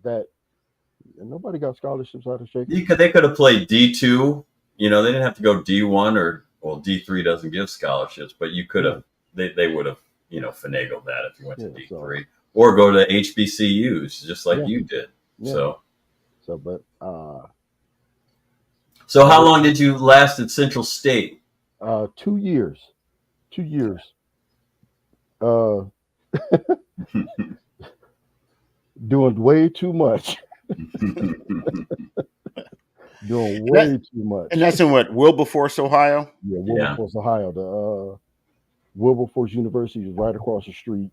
that and nobody got scholarships out of Shaker. They could have played D2. You know, they didn't have to go D1 or D3 doesn't give scholarships, but you could have. They would have finagled that if you went to D3 or go to HBCUs just like you did. Yeah. So but so how long did you last at Central State? 2 years. 2 years. Doing way too much. Doing way too much. And that's in what, Wilberforce, Ohio? Yeah, Wilberforce, Ohio. The Wilberforce University is right across the street.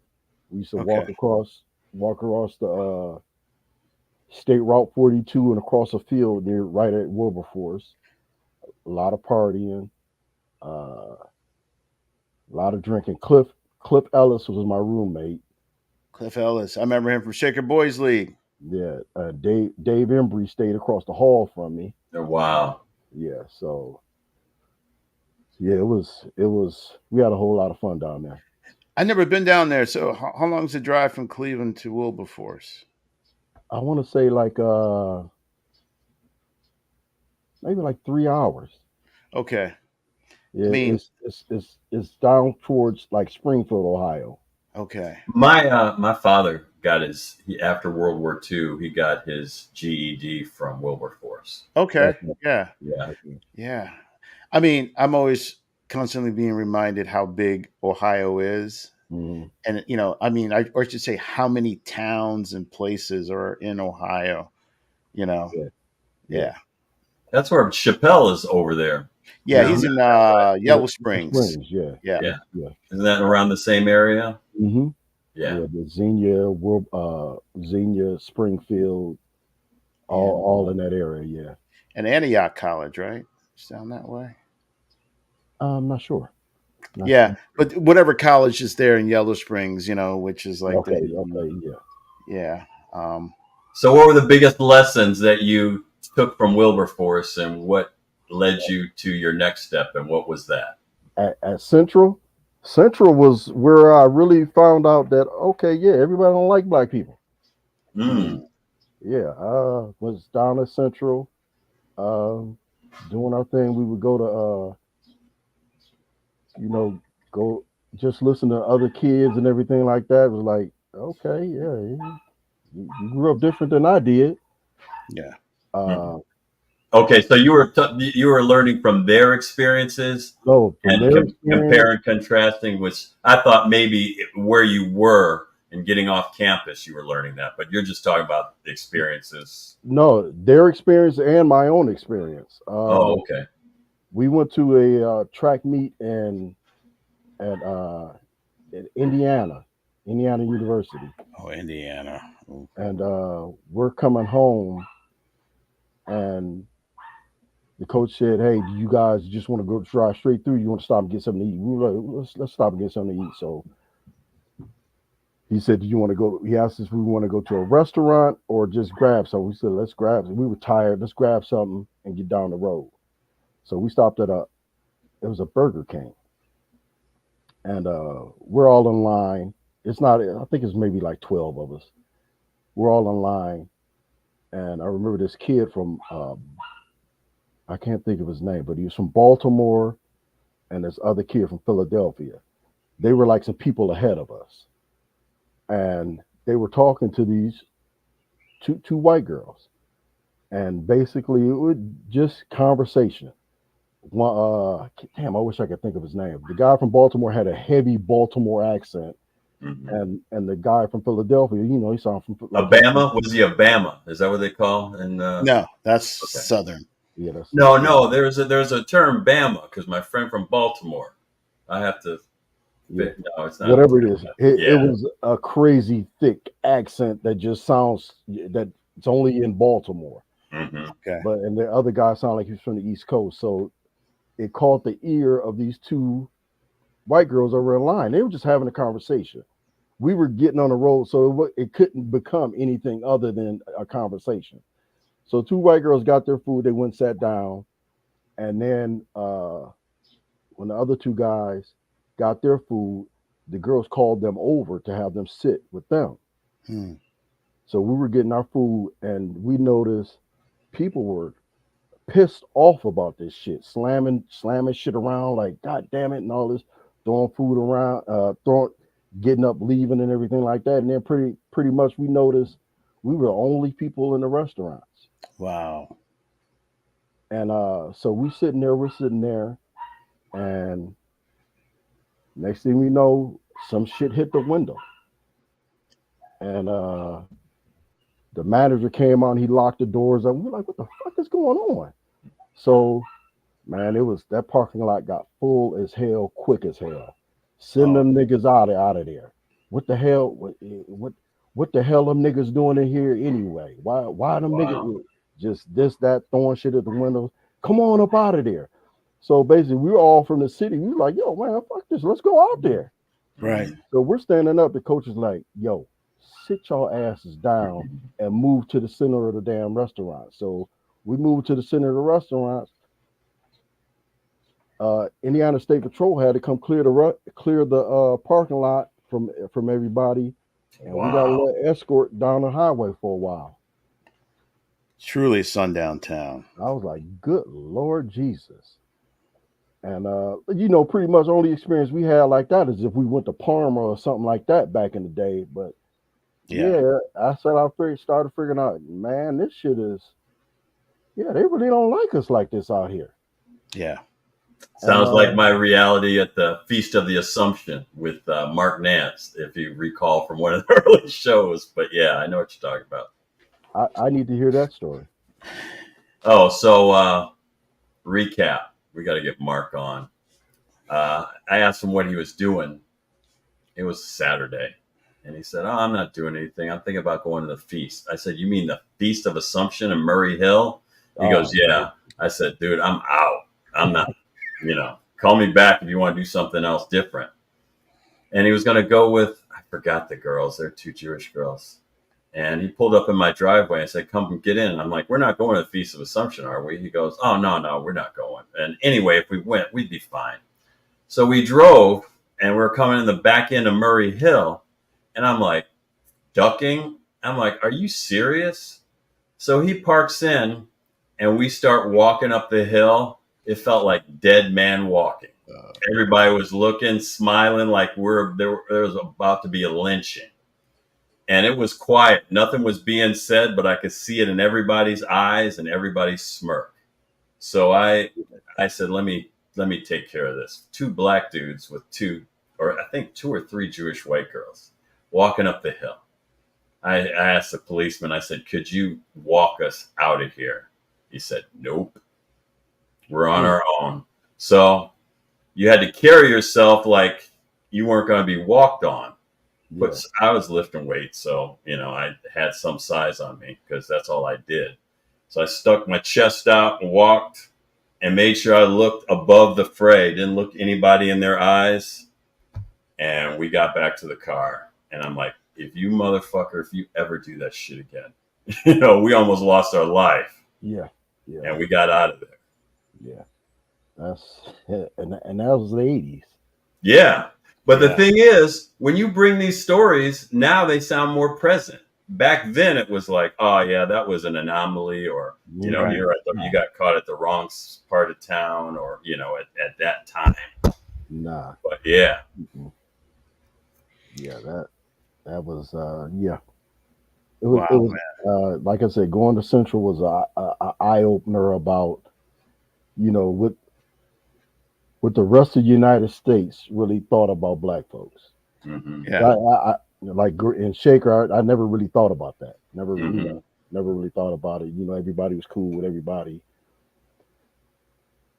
We used to walk across the State Route 42 and across a field near right at Wilberforce. A lot of partying, a lot of drinking. Cliff Ellis was my roommate. Cliff Ellis. I remember him from Shaker Boys League. Yeah, Dave Embry stayed across the hall from me. Oh, wow. Yeah, so yeah, it was. We had a whole lot of fun down there. I never been down there. So how long is the drive from Cleveland to Wilberforce? I want to say like maybe like 3 hours. Okay. Yeah, I mean, it's down towards like Springfield, Ohio. okay. My father got after World War II. He got his GED from Wilberforce. Okay. That's Yeah. Yeah. Yeah. I mean, I'm always constantly being reminded how big Ohio is. mm-hmm. And, I mean, or I should say how many towns and places are in Ohio, Yeah. Yeah. That's where Chappelle is over there. Yeah. No, He's in Yellow Springs. Yeah. Yeah. Yeah. Isn't that around the same area? Mm-hmm. Yeah. Yeah, the Xenia, Springfield, all in that area. Yeah, And Antioch College, right? It's down that way. I'm not sure. Yeah, but whatever college is there in Yellow Springs, which is like Okay, the yeah. So what were the biggest lessons that you took from Wilberforce, and what led you to your next step, and what was that? At Central was where I really found out that okay, yeah, everybody don't like black people. Mm. Yeah, was down at Central, doing our thing. We would go to go just listen to other kids and everything like that. It was like, okay, yeah, you grew up different than I did. Yeah. Okay, so you were learning from their experiences, and comparing, contrasting, which I thought maybe where you were and getting off campus, you were learning that, but you're just talking about the experiences. No, their experience and my own experience. Oh, okay. We went to a track meet at Indiana University. Oh, Indiana. Ooh. And we're coming home, and the coach said, "Hey, do you guys just want to go drive straight through? You want to stop and get something to eat?" We were like, "Let's stop and get something to eat." So he said, "Do you want to go?" He asked us if we want to go to a restaurant or just grab something. We said, "Let's grab." We were tired. Let's grab something and get down the road. So we stopped at it was a Burger King, and we're all in line. It's not. I think it's maybe like 12 of us. We're all in line, and I remember this kid from I can't think of his name, but he was from Baltimore, and this other kid from Philadelphia. They were like some people ahead of us, and they were talking to these two white girls, and basically it was just conversation. Damn, I wish I could think of his name. The guy from Baltimore had a heavy Baltimore accent, and the guy from Philadelphia, he sounded from Alabama. Was he Alabama? Is that what they call? And no, that's okay. Southern. Yeah, that's no. There's a term Bama, because my friend from Baltimore. I have to. Yeah. No, it's not. Whatever it is, it was a crazy thick accent that just sounds that it's only in Baltimore. Mm-hmm. Okay. But and the other guy sounded like he was from the East Coast, so it caught the ear of these two white girls over in line. They were just having a conversation. We were getting on the road, so it couldn't become anything other than a conversation. So two white girls got their food. They went, sat down, and then when the other two guys got their food, the girls called them over to have them sit with them. So we were getting our food, and we noticed people were pissed off about this shit, slamming shit around like God damn it and all this, throwing food around, getting up, leaving and everything like that. And then pretty much we noticed we were the only people in the restaurants. Wow. And so we're sitting there, and next thing we know, some shit hit the window. And the manager came on, he locked the doors up. We're like, what the fuck is going on? So, man, that parking lot got full as hell, quick as hell. Send them niggas out of there. What the hell? what the hell them niggas doing in here anyway? Why them niggas just this, that, throwing shit at the windows? Come on up out of there. So basically, we were all from the city. We were like, yo, man, fuck this. Let's go out there. Right. So we're standing up. The coach is like, yo, sit your asses down and move to the center of the damn restaurant. So we moved to the center of the restaurant. Indiana State Patrol had to come clear the parking lot from everybody, and we got a little escort down the highway for a while. Truly sundown town. I was like, good Lord Jesus. And pretty much only experience we had like that is if we went to Parma or something like that back in the day. But yeah I started figuring out, man, this shit is, they really don't like us like this out here. Yeah. Sounds like my reality at the Feast of the Assumption with Mark Nance, if you recall from one of the early shows. But yeah, I know what you're talking about. I need to hear that story. Oh, so recap. We got to get Mark on. I asked him what he was doing. It was Saturday. And he said, I'm not doing anything. I'm thinking about going to the feast. I said, you mean the Feast of Assumption in Murray Hill? He goes, yeah. I said, dude, I'm out. I'm not, call me back if you want to do something else different. And he was going to go with, I forgot the girls. They're two Jewish girls. And he pulled up in my driveway and said, come get in. And I'm like, we're not going to the Feast of Assumption, are we? He goes, oh, no, we're not going. And anyway, if we went, we'd be fine. So we drove, and we're coming in the back end of Murray Hill. And I'm like, ducking? I'm like, are you serious? So he parks in, and we start walking up the hill. It felt like dead man walking. Everybody was looking, smiling like there was about to be a lynching. And it was quiet. Nothing was being said, but I could see it in everybody's eyes and everybody's smirk. So I said, let me take care of this. Two black dudes with two or three Jewish white girls walking up the hill. I asked the policeman, I said, could you walk us out of here? He said, nope. We're on our own. So you had to carry yourself like you weren't going to be walked on. But I was lifting weights, so, I had some size on me because that's all I did. So I stuck my chest out and walked and made sure I looked above the fray, didn't look anybody in their eyes. And we got back to the car. And I'm like, if you ever do that shit again, we almost lost our life. Yeah. And we got out of there. Yeah. And that was the 80s. Yeah. But the thing is, when you bring these stories, now they sound more present. Back then, it was like, oh, yeah, that was an anomaly, or, you got caught at the wrong part of town, or, at that time. Nah. But yeah. Mm-hmm. Yeah, that was, yeah. It was like I said, going to Central was a eye opener about, what the rest of the United States really thought about black folks. Mm-hmm. Yeah. I like in Shaker, I never really thought about that. Never really thought about it. Everybody was cool with everybody.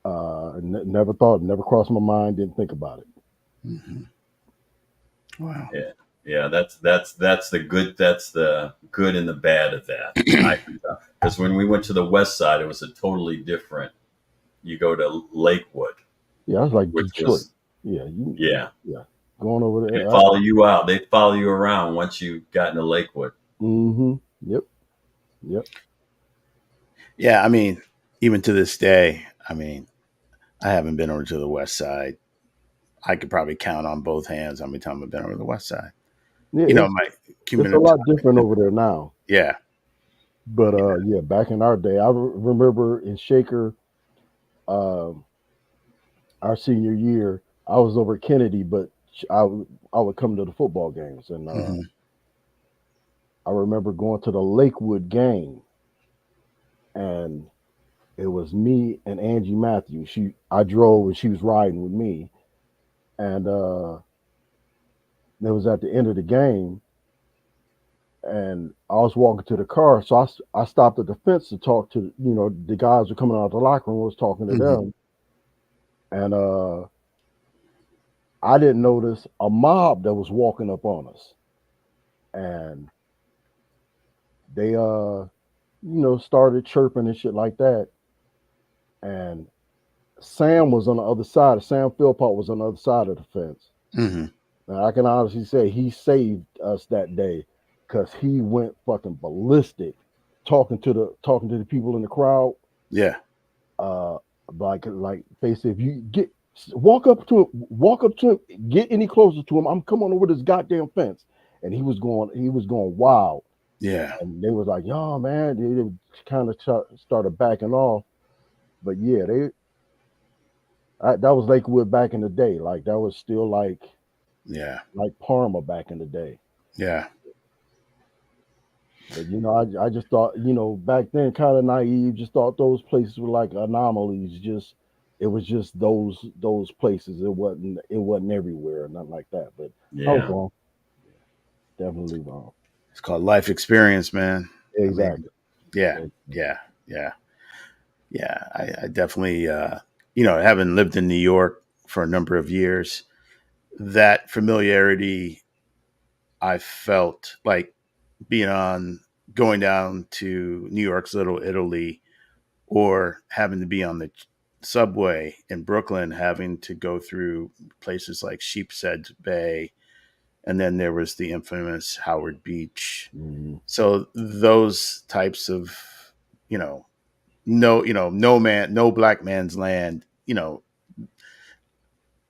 Never crossed my mind, didn't think about it. Mm-hmm. Wow. Yeah, that's the good and the bad of that. Because when we went to the west side, it was a totally different. You go to Lakewood. Yeah, I was like Detroit. Yeah. Going over there. They follow you out. They follow you around once you got into Lakewood. Mm-hmm. Yep. Yeah, I mean, even to this day, I haven't been over to the west side. I could probably count on both hands how many times I've been over the west side. Yeah, it's a lot different over there now. Yeah. But back in our day, I remember in Shaker, our senior year, I was over at Kennedy, but I would come to the football games, and I remember going to the Lakewood game, and it was me and Angie Matthews. I drove and she was riding with me, and it was at the end of the game, and I was walking to the car, so I stopped at the fence to talk to the guys who were coming out of the locker room. Was talking to them, and I didn't notice a mob that was walking up on us, and they started chirping and shit like that. And Sam was on the other side. Sam Philpott was on the other side of the fence. Mm-hmm. Now I can honestly say he saved us that day because he went fucking ballistic, talking to the people in the crowd. Yeah. Like basically, if you walk up to him, get any closer to him, I'm coming over this goddamn fence. And he was going wild. Yeah. And they was like, "Yo, man," they kind of started backing off. But yeah, that was Lakewood back in the day. Like that was still like Yeah. Parma back in the day. Yeah. But I just thought, back then, kind of naive, just thought those places were like anomalies. It was just those places. It wasn't everywhere, nothing like that. But I was Yeah. wrong. Definitely wrong. It's called life experience, man. Exactly. I mean, yeah. I definitely, having lived in New York for a number of years, that familiarity I felt like going down to New York's Little Italy, or having to be on the subway in Brooklyn, having to go through places like Sheepshead Bay, and then there was the infamous Howard Beach. Mm-hmm. So those types of, no black man's land,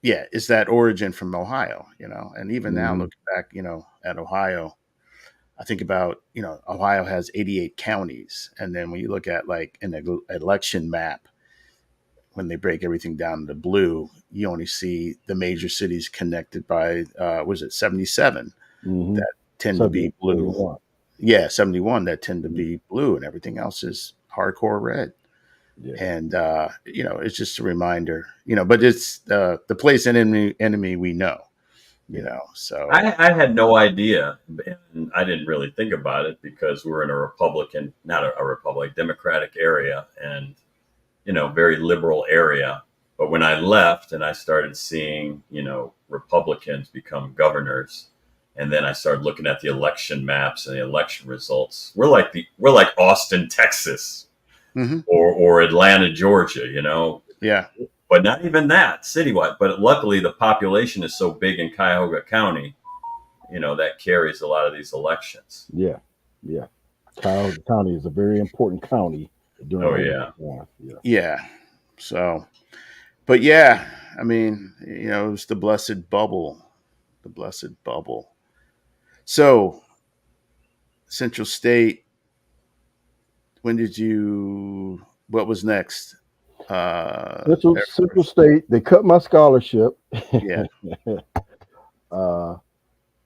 is that origin from Ohio, and even now Mm-hmm. looking back, at Ohio, I think about, Ohio has 88 counties. And then when you look at like an election map, when they break everything down to blue, you only see the major cities connected by, was it 77 Mm-hmm. that tend to be blue. 71. Yeah, 71 that tend to be blue, and everything else is hardcore red. Yeah. And, it's just a reminder, but it's the place and enemy we know. So I had no idea, and I didn't really think about it because we're in a Democratic area, and very liberal area. But when I left and I started seeing, Republicans become governors, and then I started looking at the election maps and the election results, we're like Austin, Texas, mm-hmm. or Atlanta, Georgia, Yeah. But not even that citywide. But luckily, the population is so big in Cuyahoga County, that carries a lot of these elections. Yeah. Cuyahoga County is a very important county during. Yeah. So, but yeah, I mean, it was the blessed bubble. So, Central State, what was next? Central State, they cut my scholarship. Yeah.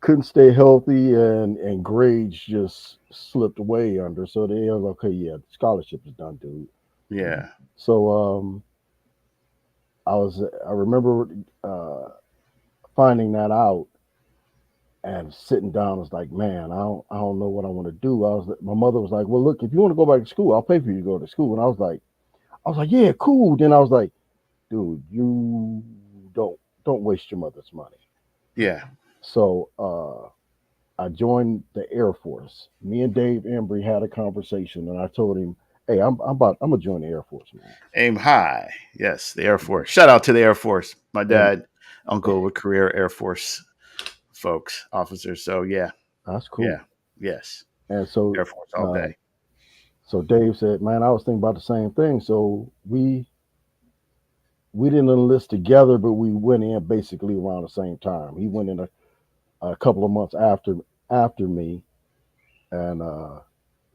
Couldn't stay healthy, and grades just slipped away under. So they was okay, yeah, the scholarship is done, dude. Yeah. So I remember finding that out and sitting down. I was like, man, I don't know what I want to do. My mother was like, well, look, if you want to go back to school, I'll pay for you to go to school. And I was like, yeah, cool. Then I was like, dude, you don't waste your mother's money. Yeah. So I joined the Air Force. Me and Dave Embry had a conversation, and I told him, hey, I'm gonna join the Air Force, man. Aim high. Yes, the Air Force. Shout out to the Air Force. My dad, uncle were career Air Force folks, officers. So yeah. That's cool. Yeah. Yes. And so Air Force all day. So Dave said, man, I was thinking about the same thing. So we didn't enlist together, but we went in basically around the same time. He went in a couple of months after me, and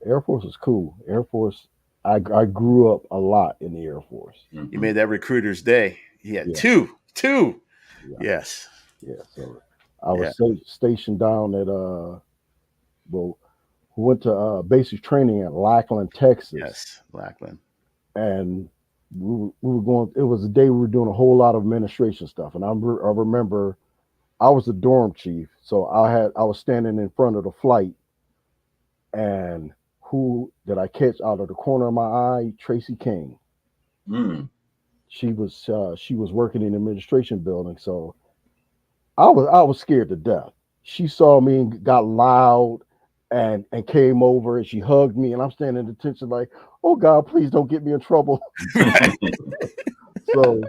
Air Force is cool. Air Force, I grew up a lot in the Air Force. You made that recruiter's day. He had two. Yeah. Yes. Yeah. So I was stationed down at we went to basic training at Lackland, Texas. Yes, Lackland. And we were going. It was a day we were doing a whole lot of administration stuff, and I remember I was the dorm chief, so I was standing in front of the flight, and who did I catch out of the corner of my eye? Tracy King. Mm. She was working in the administration building, so I was scared to death. She saw me and got loud, and came over and she hugged me, and I'm standing in detention like, oh God, please don't get me in trouble. So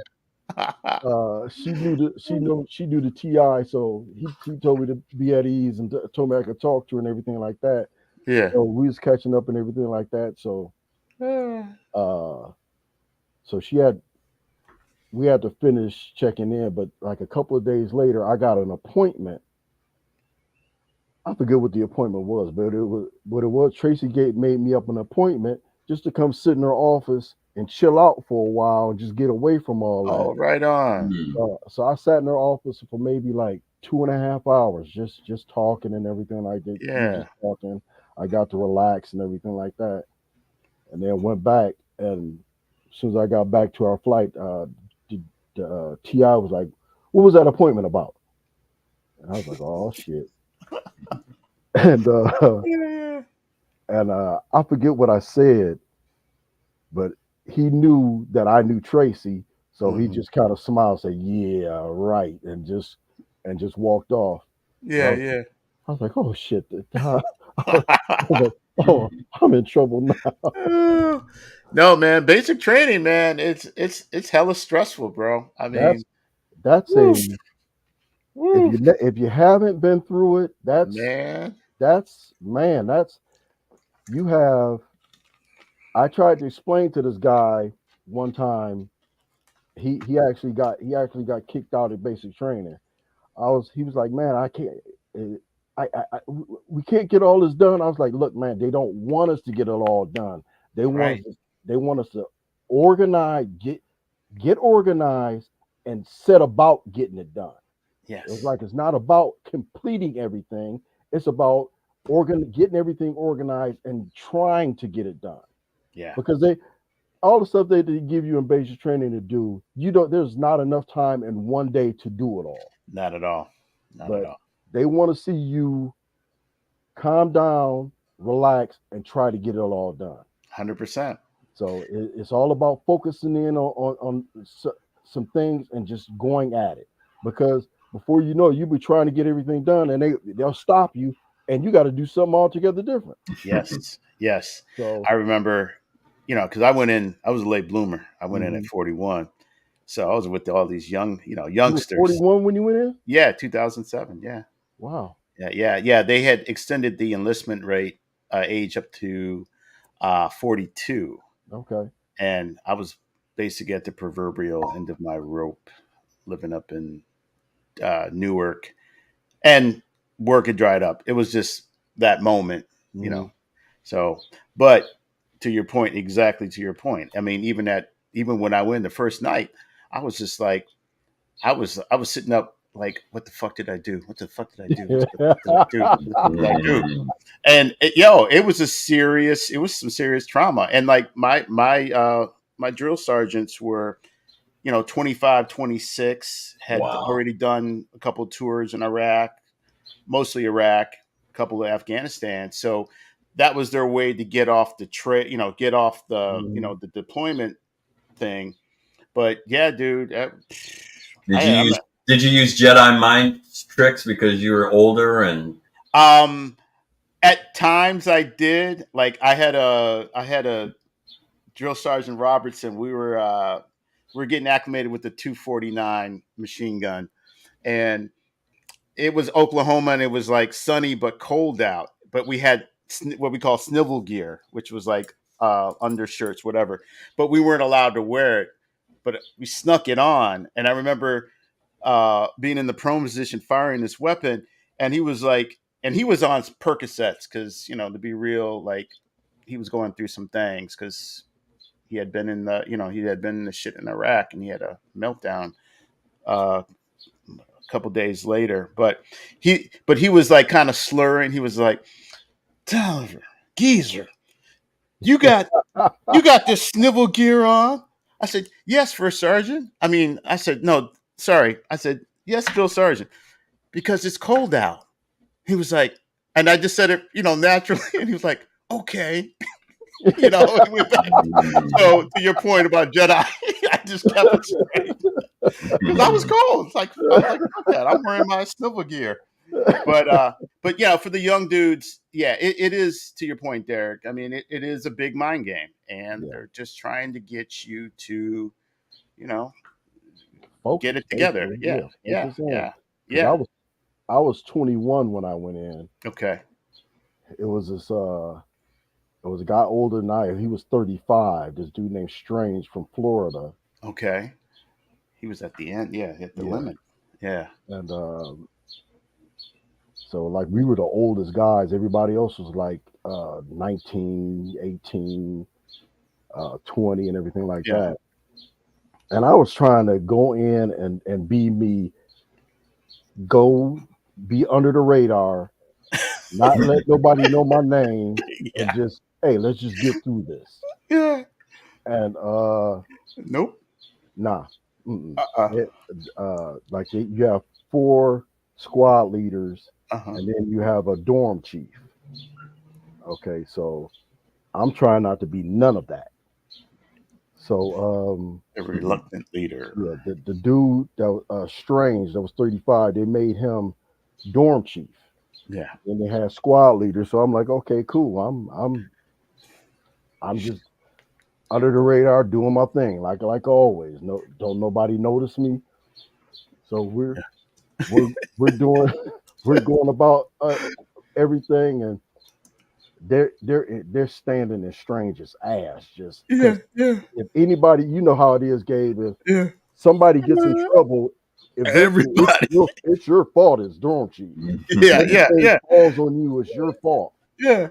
she knew the TI, so he told me to be at ease and told me I could talk to her and everything like that. Yeah. So we was catching up and everything like that. So so we had to finish checking in, but like a couple of days later, I got an appointment. I forget what the appointment was, but it was Tracy Gate made me up an appointment just to come sit in her office and chill out for a while and just get away from all that. Oh, right on. So I sat in her office for maybe like 2.5 hours, just talking and everything like that. Yeah. Just talking. I got to relax and everything like that, and then went back. And as soon as I got back to our flight, the TI was like, "What was that appointment about?" And I was like, "Oh shit." and I forget what I said, but he knew that I knew Tracy, so he just kind of smiled, said, "Yeah, right," and just walked off. Yeah, I was like, "Oh shit!" I was like, "Oh, I'm in trouble now." yeah. No, man. Basic training, man. It's hella stressful, bro. I mean, That's woof, a woof, if you haven't been through it, man. that's man, that's you have. I tried to explain to this guy one time. He actually got kicked out of basic training. He was like, man, I can't. uh, we can't get all this done. I was like, look, man, they don't want us to get it all done. They want Right. they want us to organize, get organized, and set about getting it done. It was Yes. like it's not about completing everything. It's about getting everything organized and trying to get it done. Yeah. Because all the stuff they give you in basic training to do, there's not enough time in one day to do it all. Not at all. Not at But all. they want to see you calm down, relax, and try to get it all done. 100%. So it's all about focusing in on some things and just going at it. Because before you know it, you'll be trying to get everything done, and they'll stop you, and you got to do something altogether different. Yes. Yes. So I remember, because I was a late bloomer. I went in at Mhm. 41. So I was with all these young, you were youngsters. 41 when you went in. Yeah, 2007. Yeah. Wow. Yeah. They had extended the enlistment rate age up to 42. Okay. And I was basically at the proverbial end of my rope, living up in Newark, and work had dried up. It was just that moment, Mhm. So, but to your point, exactly to your point. I mean, even when I went the first night, I was just like, I was sitting up like, what the fuck did I do? What the fuck did I do? What the fuck did I do? What the fuck did I do? And it was it was some serious trauma. And like my drill sergeants were, 25, 26, had Wow. already done a couple of tours in Iraq, mostly Iraq, a couple of Afghanistan. So that was their way to get off the get off the, Mhm. the deployment thing. But yeah, dude, Did you I'm use Did you use Jedi mind tricks because you were older and at times I did. Like I had a drill sergeant Robertson. We were getting acclimated with the 249 machine gun, and it was Oklahoma, and it was like sunny but cold out. But we had what we call snivel gear, which was like undershirts, whatever. But we weren't allowed to wear it. But we snuck it on, and I remember being in the prone position, firing this weapon, and he was like, and he was on Percocets because to be real, like he was going through some things because he had been in the shit in Iraq, and he had a meltdown a couple days later. But he was like kind of slurring. He was like, Tolliver, geezer, you got this snivel gear on. I said, yes, First Sergeant. I said, no, sorry. I said, yes, Drill Sergeant, because it's cold out. He was like, and I just said it, naturally. And he was like, okay. And we went back. So to your point about Jedi, I just kept it straight because I was cold. It's like, I was like, fuck that. I'm wearing my snivel gear. But yeah, for the young dudes, yeah, it is to your point, Derek. I mean, it is a big mind game, and Yeah. they're just trying to get you to, you know, get Focus, it together. basically. Yeah, Yeah, yeah, focus in. yeah, Because yeah. I was 21 when I went in. Okay, It was this it was a guy older than I. He was 35. This dude named Strange from Florida. okay. He was at the end. Yeah, at the Yeah. limit. Yeah, And so like we were the oldest guys. Everybody else was like 19, 18, 20 and everything like yeah, that. And I was trying to go in and be me, go be under the radar, not let nobody know my name, and yeah, just, hey, let's just get through this. yeah. And Nope. nah, mm-mm. Uh. It, like you have four squad leaders, Uh. and then you have a dorm chief. Okay, so I'm trying not to be none of that. So A reluctant leader. yeah, the dude that was Strange that was 35, they made him dorm chief. Yeah. And they had squad leaders. So I'm like, okay, cool. I'm just under the radar doing my thing, like always. No, don't nobody notice me. So we're we're doing we're going about everything, and they're standing in Strange's ass just Yeah. because Yeah. if anybody, you know how it is, Gabe, if Yeah. somebody gets in trouble, eventually Everybody. it's your fault as dorm chief. Yeah. Yeah. Anything Yeah. falls on you, it's your fault. Yeah.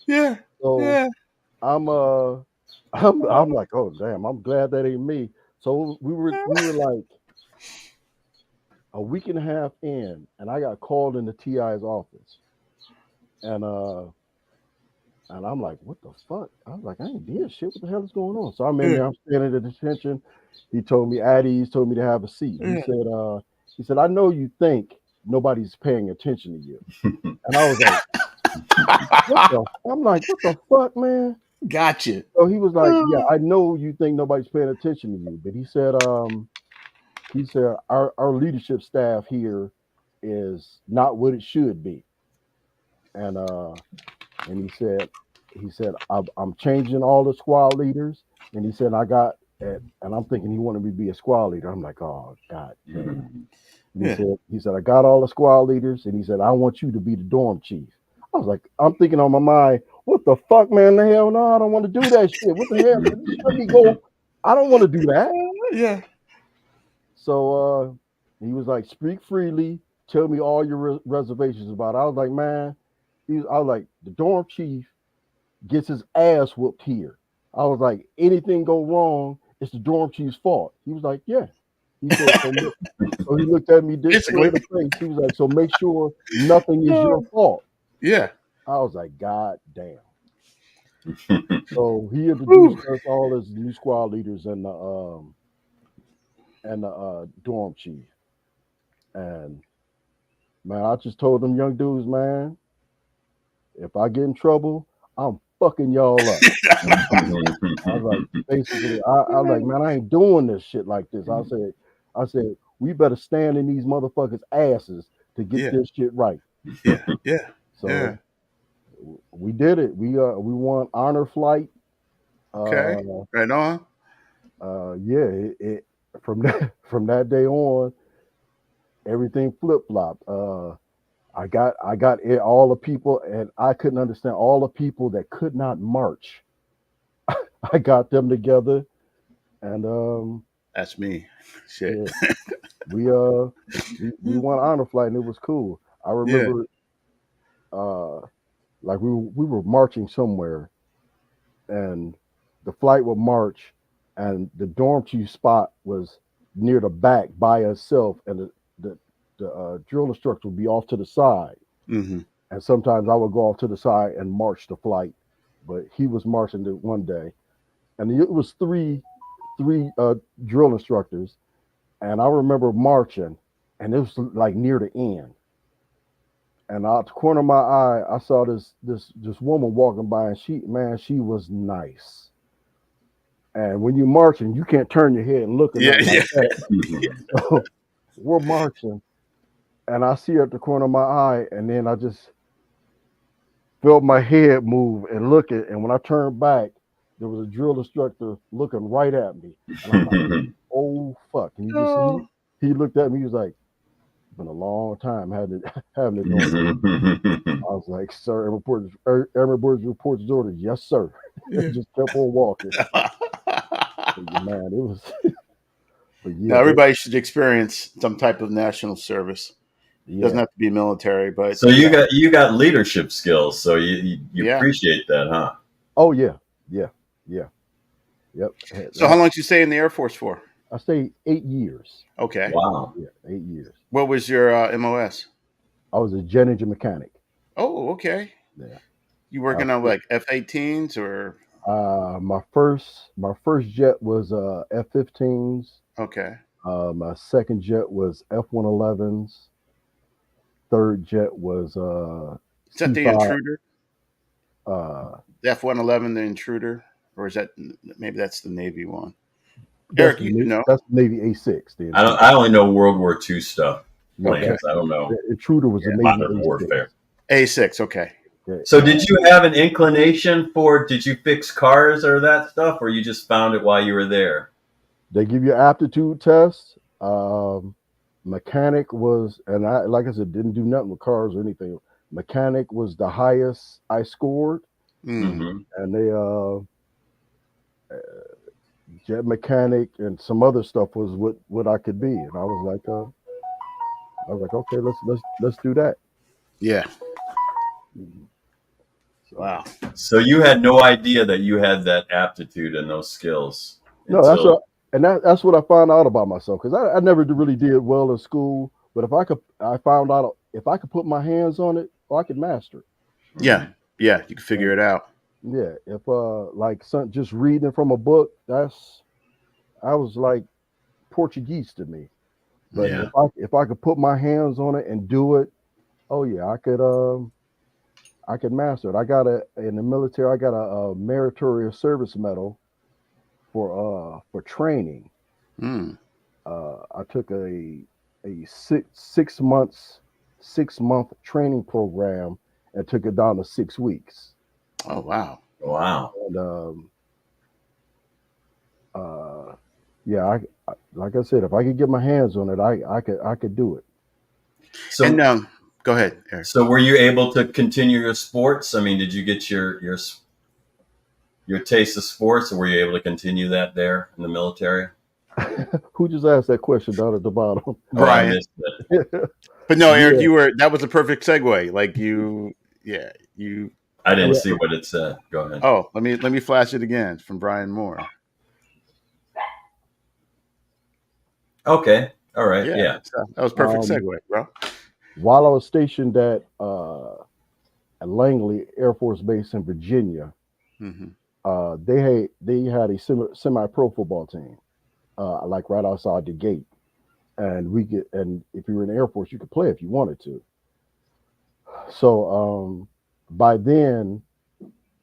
Yeah. So Yeah. I'm I'm like, oh damn, I'm glad that ain't me. So we were like a week and a half in, and I got called into TI's office, and I'm like, what the fuck? I was like, I ain't did shit. What the hell is going on? So I'm in Yeah. there, I'm standing at detention. He told me at ease, told me to have a seat. Yeah. He said, I know you think nobody's paying attention to you. And I was like, I'm like, what the fuck, man? Gotcha. So he was like, yeah, I know you think nobody's paying attention to you, but he said our leadership staff here is not what it should be. And he said I'm changing all the squad leaders, and he said I got and I'm thinking he wanted me to be a squad leader. I'm like, oh god damn. And Yeah. he said I got all the squad leaders, and he said I want you to be the dorm chief. I was like, I'm thinking on my mind, what the fuck, man? The hell no, I don't want to do that shit. What the hell? Just let me go. I don't want to do that. Yeah. So he was like, speak freely, tell me all your reservations about it. I was like, man, I was like, the dorm chief gets his ass whooped here. I was like, anything go wrong, it's the dorm chief's fault. He was like, yeah. He said, so he looked at me Basically. straight in the face. He was like, so make sure nothing is your fault. Yeah. I was like, God damn. So he Whew. introduced us all as new squad leaders and the dorm chief. And man, I just told them young dudes, man, if I get in trouble, I'm fucking y'all up. I was like, basically, I was like, man, I ain't doing this shit like this. I said, we better stand in these motherfuckers' asses to get Yeah. this shit right. Yeah. Yeah. So Yeah. we did it. We won honor flight. Okay. Right on. Yeah, from that day on, everything flip flopped. I got all the people, and I couldn't understand all the people that could not march. I got them together, and That's me. Shit. yeah, we won honor flight, and it was cool. I Yeah. remember, like we were marching somewhere, and the flight would march, and the dorm chief spot was near the back by itself, and the drill instructor would be off to the side. Mm-hmm. And sometimes I would go off to the side and march the flight, but he was marching it one day, and it was three drill instructors, and I remember marching, and it was like near the end, and out the corner of my eye, I saw this woman walking by, and she was nice. And when you're marching, you can't turn your head and look or Yeah. nothing Yeah. like that. So we're marching, and I see her at the corner of my eye, and then I just felt my head move and look at, and when I turned back, there was a drill instructor looking right at me, and I'm like, "Oh fuck!" And he looked at me. He was like, "Been a long time having having it on." I was like, "Sir, every reports his orders." Yes, sir. Yeah. Just kept on walking. Man, it was. But Now yeah, everybody should experience some type of national service. Doesn't yeah. have to be military, but So you got leadership skills. So you yeah. appreciate that, huh? Oh yeah, yeah, yeah. Yep. So how long did you stay in the Air Force for? I stayed 8 years. Okay. Wow. Yeah, 8 years. What was your MOS? I was a jet engine mechanic. Oh, okay. Yeah. You working on like F-18s or? My first jet was F-15s. Okay. My second jet was F-111s. Third jet was Is that the C-5. Intruder? The F-111, the Intruder? Or is that, maybe that's the Navy one? Eric, you know. That's the Navy A6. The Intruder. I only know World War II stuff. Yeah, Planes. I don't know. the Intruder was a Navy Modern A6. warfare. A6, okay. Yeah. So did you have an inclination did you fix cars or that stuff, or you just found it while you were there? They give you aptitude tests. Mechanic was, and I, like I said, didn't do nothing with cars or anything. Mechanic was the highest I scored, Mm. and they jet mechanic and some other stuff was what I could be, and I was like, okay, let's do that. Yeah. So, Wow. So you had no idea that you had that aptitude and those skills. no, that's what I found out about myself because I never really did well in school, but I found out if I could put my hands on it, I could master it. Yeah. Yeah. You can figure it out. Yeah, if like just reading from a book, I was like Portuguese to me. But Yeah. if I could put my hands on it and do it, oh yeah, I could master it. In the military, I got a meritorious service medal for training. Mm. I took a 6 month training program and took it down to 6 weeks. Oh, wow. Wow. And yeah, like I said, if I could get my hands on it, I could do it. So And go ahead, Eric. So were you able to continue your sports? I mean, did you get your taste of sports, or were you able to continue that there in the military? Who just asked that question down at the bottom? Oh, I Brian. missed it. But no, Eric, Yeah. that was a perfect segue. Like I didn't Yeah. see what it said. Go ahead. Oh, let me flash it again from Brian Moore. Okay. All right. Yeah. That was perfect segue, bro. While I was stationed at Langley Air Force Base in Virginia, Mm-hmm. they had a semi-pro football team, like right outside the gate, and if you were in the Air Force, you could play if you wanted to. So by then,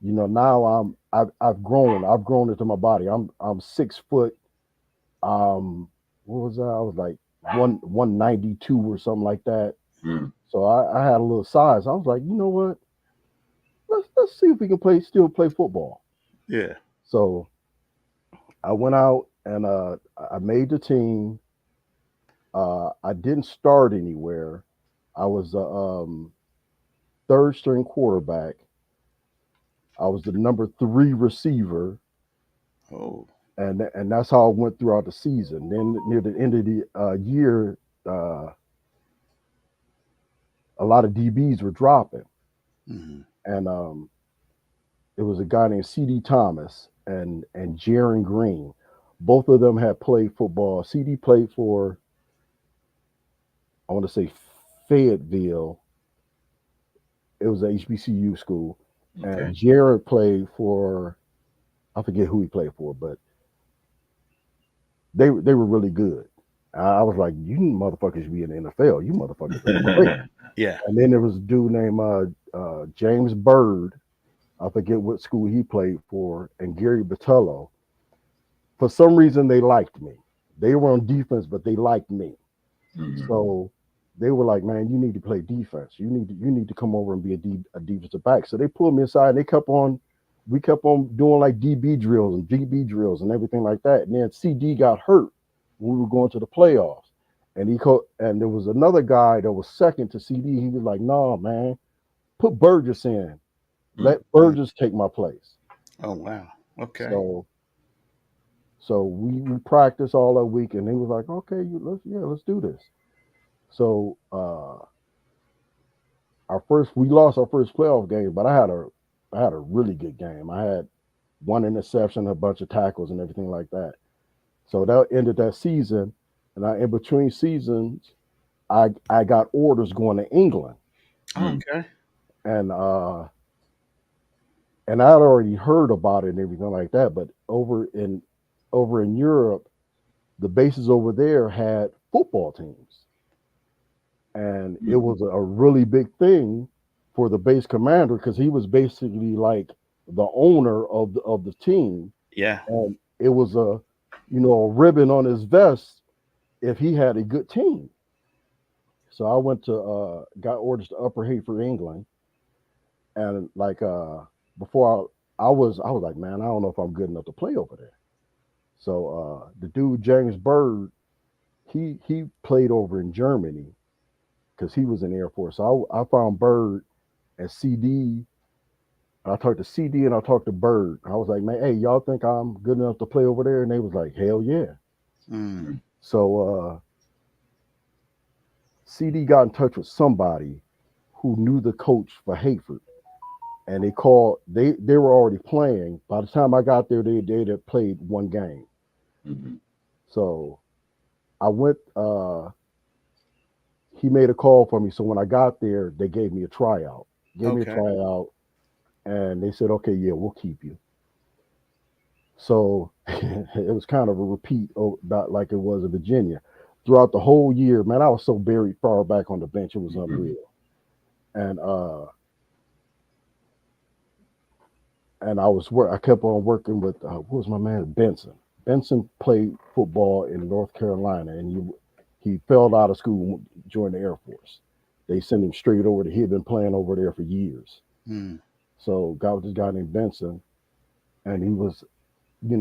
now I've grown into my body. I'm 6 foot. What was I? I was like 192 or something like that. Mm. So I had a little size. I was like, you know what? Let's see if we can still play football. Yeah. So I went out and I made the team. I didn't start anywhere. I was third string quarterback. I was the number 3 receiver. Oh. And that's how it went throughout the season. Then near the end of the year, a lot of DBs were dropping, Mm-hmm. and it was a guy named C.D. Thomas and Jaron Green. Both of them had played football. C.D. played for, I want to say, Fayetteville. It was a HBCU school, Okay. and Jaron played for, I forget who he played for, but they were really good. I was like, you motherfuckers should be in the NFL. You motherfuckers are great. Yeah. And then there was a dude named James Bird. I forget what school he played for, and Gary Batello. For some reason, they liked me. They were on defense, but they liked me. Mhm. So they were like, man, you need to play defense. You need to come over and be a defensive back. So they pulled me aside. And we kept on doing like DB drills and DB drills and everything like that. And then CD got hurt when we were going to the playoffs. And there was another guy that was second to CD. He was like, "Nah, man, put Burgess in. Let Burgess take my place." Oh wow. Okay. So we practiced all that week, and he was like, "Okay, let's do this." So we lost our first playoff game, but I had a really good game. I had one interception, a bunch of tackles, and everything like that. So that ended that season, and in between seasons, I got orders going to England, Okay. and I'd already heard about it and everything like that. But over in Europe, the bases over there had football teams, and it was a really big thing for the base commander because he was basically like the owner of the team, Yeah. and it was a ribbon on his vest if he had a good team. So I went to got orders to Upper Hayford, England, and like before I was like, man, I don't know if I'm good enough to play over there. So the dude James Bird, he played over in Germany because he was in the Air Force. So I found Bird and CD. I talked to CD and I talked to Bird. I was like, man, hey, y'all think I'm good enough to play over there? And they was like, hell yeah. Mm. So CD got in touch with somebody who knew the coach for Hayford, and they called. They were already playing. By the time I got there, they had played one game. Mm-hmm. So I went. He made a call for me. So when I got there, they gave me a tryout. And they said, okay, yeah, we'll keep you. So it was kind of a repeat about like it was in Virginia. Throughout the whole year, man, I was so buried far back on the bench, it was unreal. And I kept on working with what was my man Benson. Benson played football in North Carolina, and he fell out of school, joined the Air Force. They sent him straight over to. He had been playing over there for years. Mm. So got with this guy named Benson, and he was, we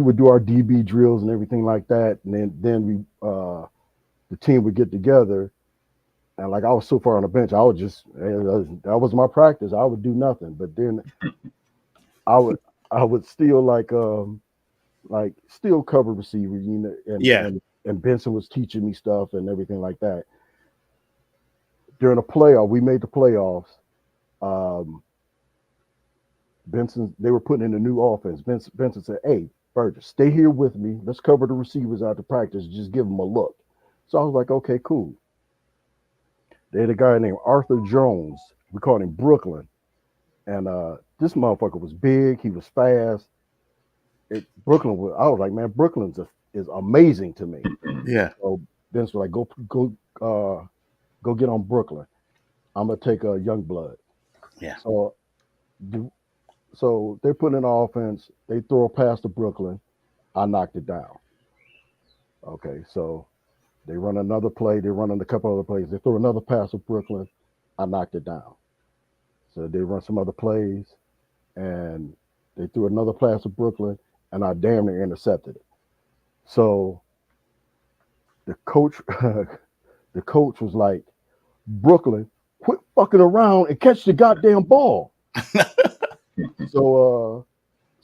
would do our DB drills and everything like that, and then we the team would get together, and like I was so far on the bench, I would just that was my practice. I would do nothing, but then I would still still cover receiver, and Benson was teaching me stuff and everything like that. During the playoff, we made the playoffs. They were putting in a new offense. Benson said, "Hey, Burgess, stay here with me. Let's cover the receivers after practice. Just give them a look." So I was like, "Okay, cool." They had a guy named Arthur Jones. We called him Brooklyn, and this motherfucker was big. He was fast. I was like, man, is amazing to me. Yeah. So Benson was like, go get on Brooklyn. I'm gonna take a young blood. Yeah. So they're putting in offense. They throw a pass to Brooklyn. I knocked it down. Okay, so they run another play. They run a couple other plays. They throw another pass to Brooklyn. I knocked it down. So they run some other plays, and they threw another pass to Brooklyn, and I damn near intercepted it. So the coach, the coach was like, "Brooklyn, quit fucking around and catch the goddamn ball." So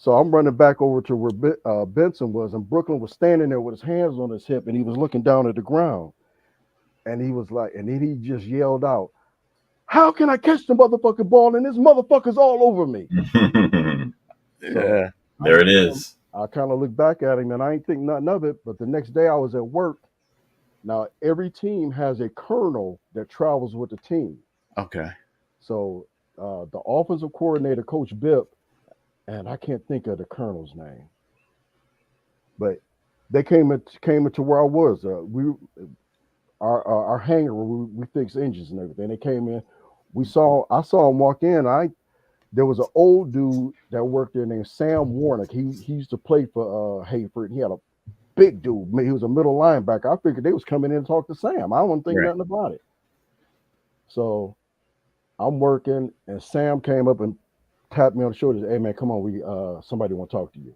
I'm running back over to where Benson was, and Brooklyn was standing there with his hands on his hip, and he was looking down at the ground. And he was like, and then he just yelled out, "How can I catch the motherfucking ball and this motherfucker's all over me?" Yeah. There it is. I kind of looked back at him, and I ain't think nothing of it. But the next day I was at work. Now, every team has a colonel that travels with the team. Okay. So the offensive coordinator, Coach Bipp, and I can't think of the colonel's name, but they came into where I was. Our hangar where we fix engines and everything. They came in. I saw him walk in. There was an old dude that worked there named Sam Warnick. He used to play for Hayford. He had a big dude. He was a middle linebacker. I figured they was coming in and talk to Sam. I don't think Right. nothing about it. So I'm working, and Sam came up and tapped me on the shoulder. Hey man, come on, we somebody want to talk to you.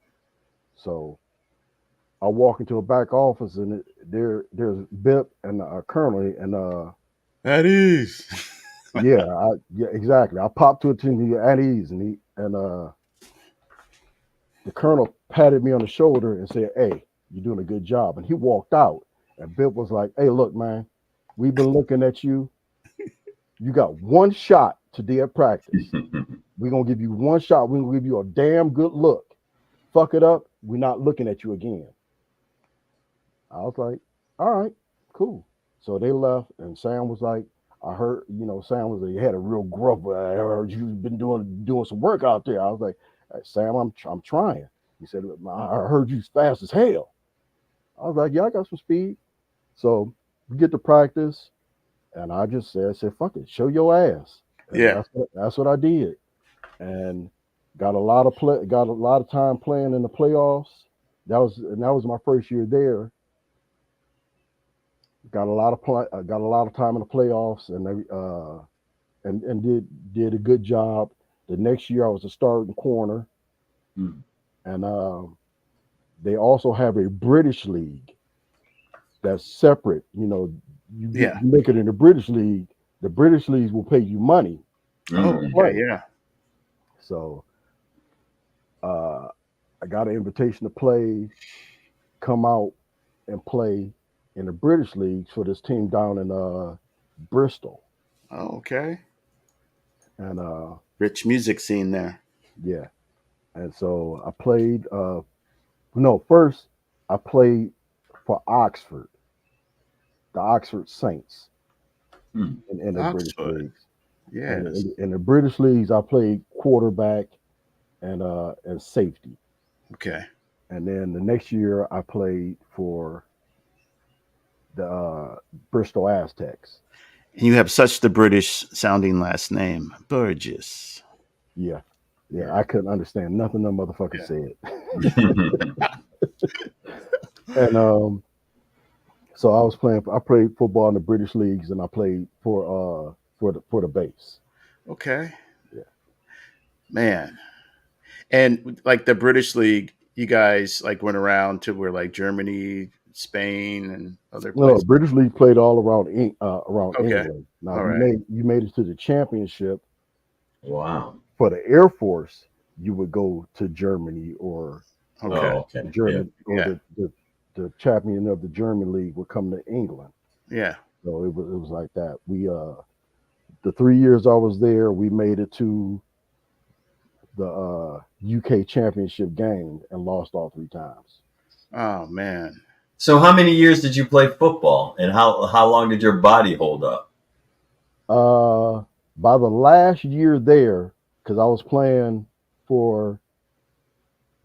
So I walk into a back office, and there's Bip and Colonel, and At ease. yeah, exactly. I popped to attend at ease, and the Colonel patted me on the shoulder and said, "Hey, you're doing a good job." And he walked out, and Bip was like, "Hey, look, man, we've been looking at you. You got one shot today at practice. We're gonna give you one shot. We're gonna give you a damn good look. Fuck it up, we're not looking at you again." I was like, all right, cool. So they left, and Sam was like, I heard, Sam was like, he had a real gruff. I heard you've been doing some work out there. I was like, hey, Sam, I'm trying. He said, I heard you fast as hell. I was like, yeah, I got some speed. So we get to practice, and I just said, fuck it, show your ass. And Yeah. that's what I did, and got a lot of time playing in the playoffs. That was my first year there. Got a lot of time in the playoffs, and did a good job. The next year I was a starting corner, and they also have a British league that's separate. You make it in the British league. The British leagues will pay you money. Oh, okay, yeah. So I got an invitation to come out and play in the British league for this team down in Bristol. Oh, okay. And rich music scene there. Yeah. And so I played first I played for Oxford, the Oxford Saints in the British leagues. Yes. In the British leagues I played quarterback and safety. Okay. And then the next year I played for the Bristol Aztecs. And you have such the British sounding last name, Burgess. Yeah. I couldn't understand nothing the motherfucker said. And so I played football in the British leagues, and I played for the base. Okay. Yeah. Man. And like the British league, you guys like went around to where like Germany, Spain, and other places. No, British league played all around Okay. England. Now All you made it to the championship. Wow. For the Air Force, you would go to Germany or Germany, or the champion of the German league would come to England. Yeah. So it was like that. We the 3 years I was there, we made it to the UK championship game and lost all 3 times. Oh man. So how many years did you play football, and how long did your body hold up? By the last year there, because I was playing for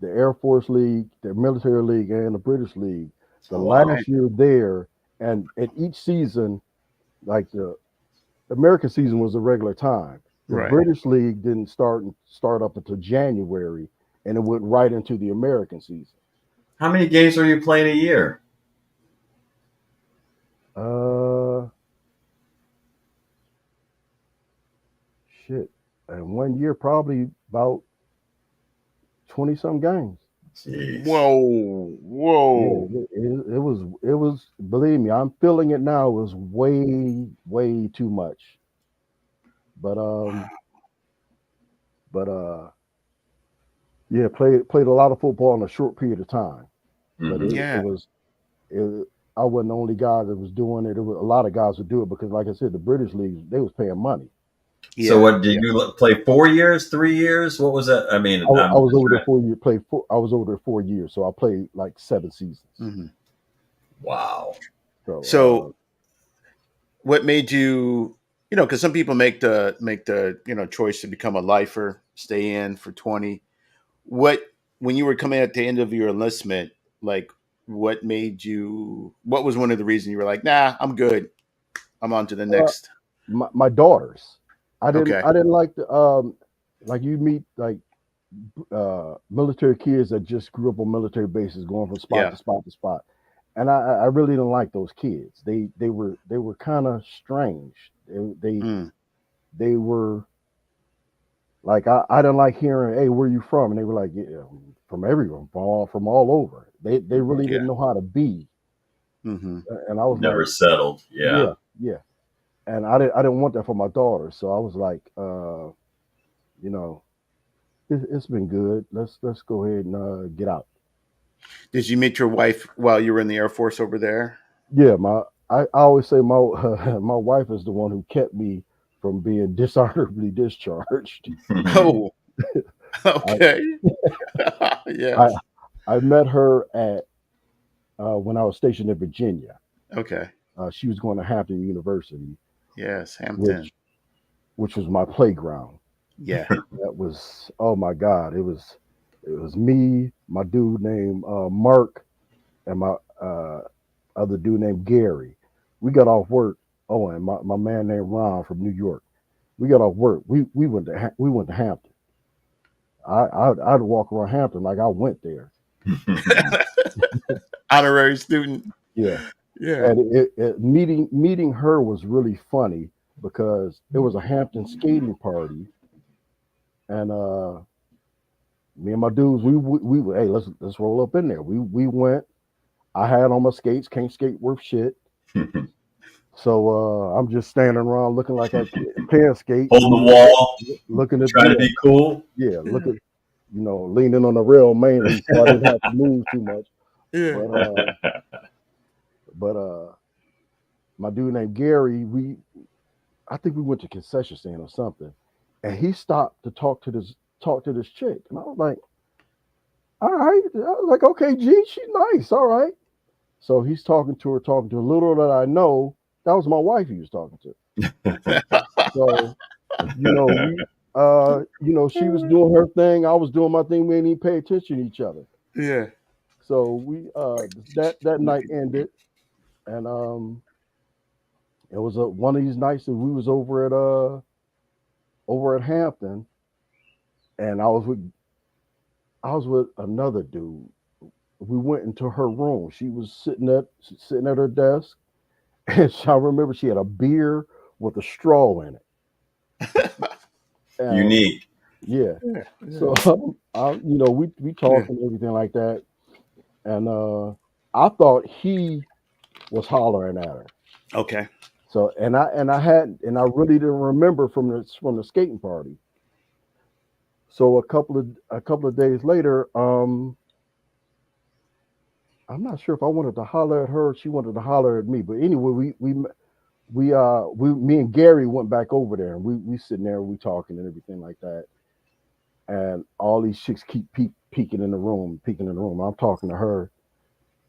the Air Force League, the Military League, and the British League. The last year there, and at each season, like the American season was a regular time. The British League didn't start up until January, and it went right into the American season. How many games were you playing a year? Shit. And 1 year, probably about 20-some games. Jeez. Whoa. Yeah, it was, believe me, I'm feeling it now. It was way too much. But yeah, played a lot of football in a short period of time. But I wasn't the only guy that was doing it. There was a lot of guys would do it because, like I said, the British league, they was paying money. Yeah, so what did you play? 4 years, 3 years? What was that? I mean, I was over there 4 years. I was over there 4 years, so I played like 7 seasons. Mm-hmm. Wow. So what made you? Because some people make the choice to become a lifer, stay in for 20. When you were coming at the end of your enlistment, like what made you? What was one of the reasons you were like, nah, I'm good. I'm on to the next. My daughters. I didn't like the like you meet like military kids that just grew up on military bases, going from spot Yeah. to spot to spot. And I really didn't like those kids. They were kind of strange. Mm. They were like I didn't like hearing, "Hey, where you from?" And they were like, "Yeah, from everywhere, from all over." They really Yeah. didn't know how to be, Mm-hmm. and I was Never like, settled. Yeah. "Yeah, yeah." And I didn't want that for my daughter, so I was like, you know, it's been good. Let's go ahead and get out. Did you meet your wife while you were in the Air Force over there? Yeah, I always say my my wife is the one who kept me from being dishonorably discharged. Oh, I okay. I, Yes. I met her at when I was stationed in Virginia. Okay. She was going to Hampton University, Yes, Hampton. which which was my playground. Yeah. That was, oh my God, it was me, my dude named Mark, and my other dude named Gary. We got off work. Oh, and my man named Ron from New York. We got off work. We went to Hampton. I'd walk around Hampton like I went there. Honorary student. Yeah, Yeah. and meeting her was really funny because it was a Hampton skating party, and me and my dudes, hey, let's roll up in there. We went. I had on my skates, can't skate worth shit. So I'm just standing around looking like I can skate, Hold the wall, looking at, trying to be cool. yeah, looking, leaning on the rail mainly, so I didn't have to move too much. Yeah. But my dude named Gary, I think we went to concession stand or something, and he stopped to talk to this chick, and I was like, all right, I was like, okay, gee, she's nice, all right. So he's talking to her. Little that I know, that was my wife he was talking to. So, she was doing her thing, I was doing my thing. We didn't even pay attention to each other. Yeah. So we that night ended, and it was one of these nights that we was over at Hampton, and I was with another dude. We went into her room. She was sitting at her desk, and I remember she had a beer with a straw in it. And Unique. yeah, Yeah. so we Yeah. talked and everything like that, and I thought he was hollering at her. Okay. So and I really didn't remember from the skating party. So a couple of days later, I'm not sure if I wanted to holler at her or she wanted to holler at me. But anyway, me and Gary went back over there, and we sitting there, we talking and everything like that. And all these chicks keep peeking in the room. I'm talking to her,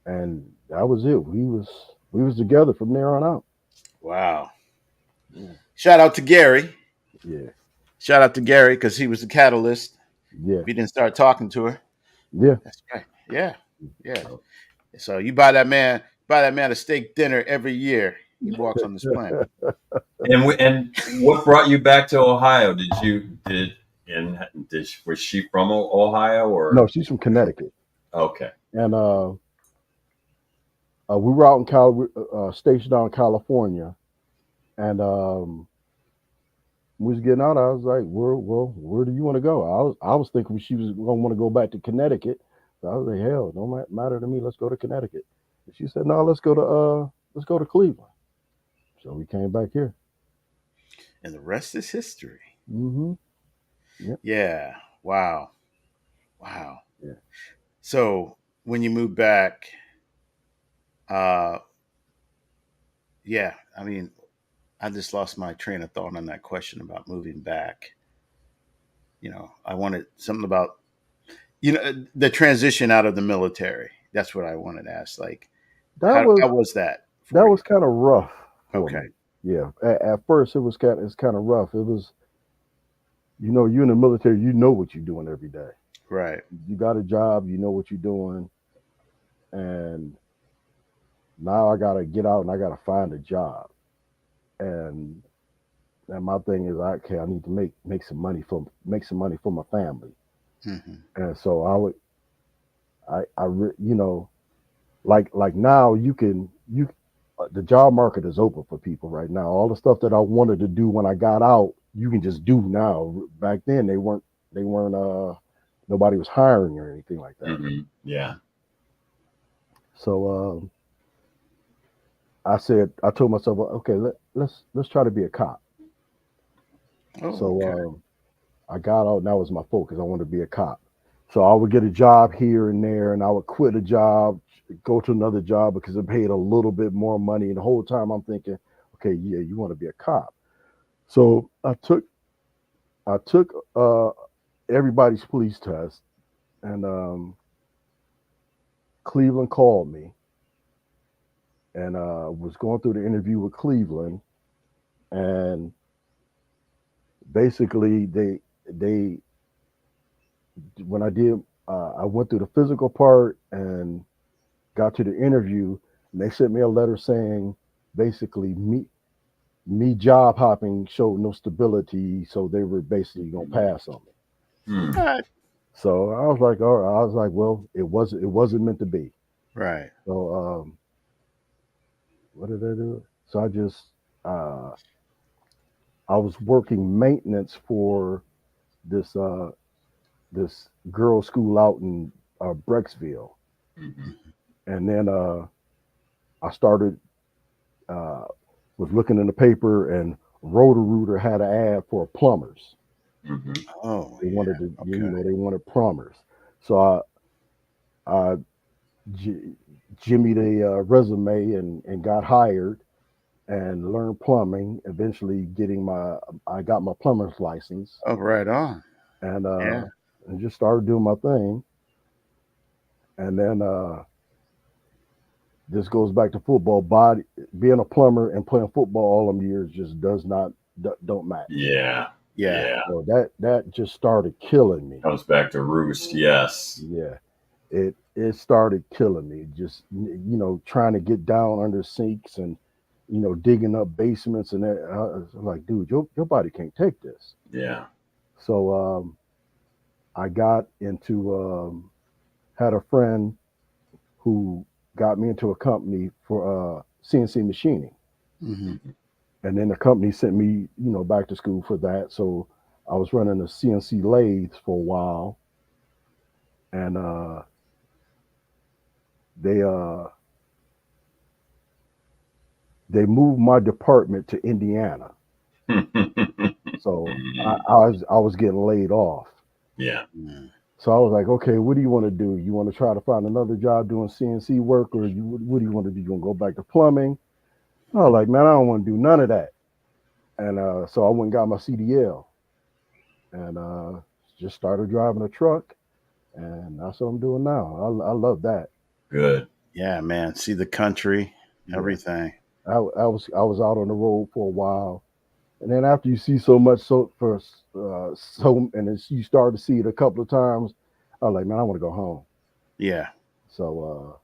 and that was it. We was together from there on out. Wow. Yeah, Shout out to Gary. yeah, Shout out to Gary because he was the catalyst. yeah, If you didn't start talking to her, yeah. that's right. Yeah. Yeah. So you buy that man a steak dinner every year. He walks on this planet. And what brought you back to Ohio? Was she from Ohio or No, she's from Connecticut, okay? and we were out in stationed out in California, and we was getting out. I was like, where do you want to go? I was thinking she was gonna want to go back to Connecticut. So I was like, hell, don't matter to me. Let's go to Connecticut. And she said, no, let's go to Cleveland. So we came back here. And the rest is history. Mm-hmm. Yeah, Yeah. Wow. Wow. yeah. So when you moved back, uh, yeah, I mean, I just lost my train of thought on that question about moving back. I wanted something about, the transition out of the military. That's what I wanted to ask. Like, That how was was that that for you? was kind of rough for Okay. me. Yeah, at first it's kind of rough. It was, you in the military, you know what you're doing every day. Right. You got a job, you know what you're doing, and now I gotta get out and I gotta find a job. And my thing is, okay, I need to make some money for my family. Mhm. And so you know, like now the job market is open for people right now. All the stuff that I wanted to do when I got out, you can just do now. Back then they weren't nobody was hiring or anything like that. Yeah. So I told myself, well, okay, let's try to be a cop. Oh, So okay. I got out, and that was my focus. I wanted to be a cop. So I would get a job here and there, and I would quit a job, go to another job because it paid a little bit more money. And the whole time I'm thinking, okay, yeah, you want to be a cop. So I took everybody's police test, and Cleveland called me, and was going through the interview with Cleveland, and basically they when I went through the physical part and got to the interview, and they sent me a letter saying basically me job hopping showed no stability, so they were basically gonna pass on me. Hmm. All right. So I was like, all right. I was like, well, it wasn't meant to be. Right. So what did I do? So uh, I was working maintenance for this this girls' school out in Brecksville, Hmm. and then I started uh, was looking in the paper, and Roto-Rooter had an ad for plumbers. Hmm. Oh, They yeah. wanted to, Okay. they wanted plumbers. So I jimmied a resume and got hired and learned plumbing. Eventually, I got my plumber's license, Oh, right on. and Yeah. just started doing my thing. And then this goes back to football. Body being a plumber and playing football all them years just does not don't match. Yeah. Yeah. Yeah. So that just started killing me. Comes back to roost. Yes. Yeah, it started killing me. Just trying to get down under sinks and digging up basements and that. I was like, dude, your body can't take this. Yeah. So I got into had a friend who got me into a company for CNC machining, Hmm. Hmm. and then the company sent me back to school for that. So I was running a CNC lathes for a while, and they uh they moved my department to Indiana. So I was getting laid off. Yeah. So I was like, okay, what do you want to do? You want to try to find another job doing CNC work, or what do you want to do? You want to go back to plumbing? I was like, man, I don't want to do none of that. And so I went and got my CDL, and just started driving a truck, and that's what I'm doing now. I love that. Good. Yeah, man. See the country, Yeah, everything. I was out on the road for a while, and then after you see so much, and then you start to see it a couple of times, I was like, man, I want to go home. Yeah. So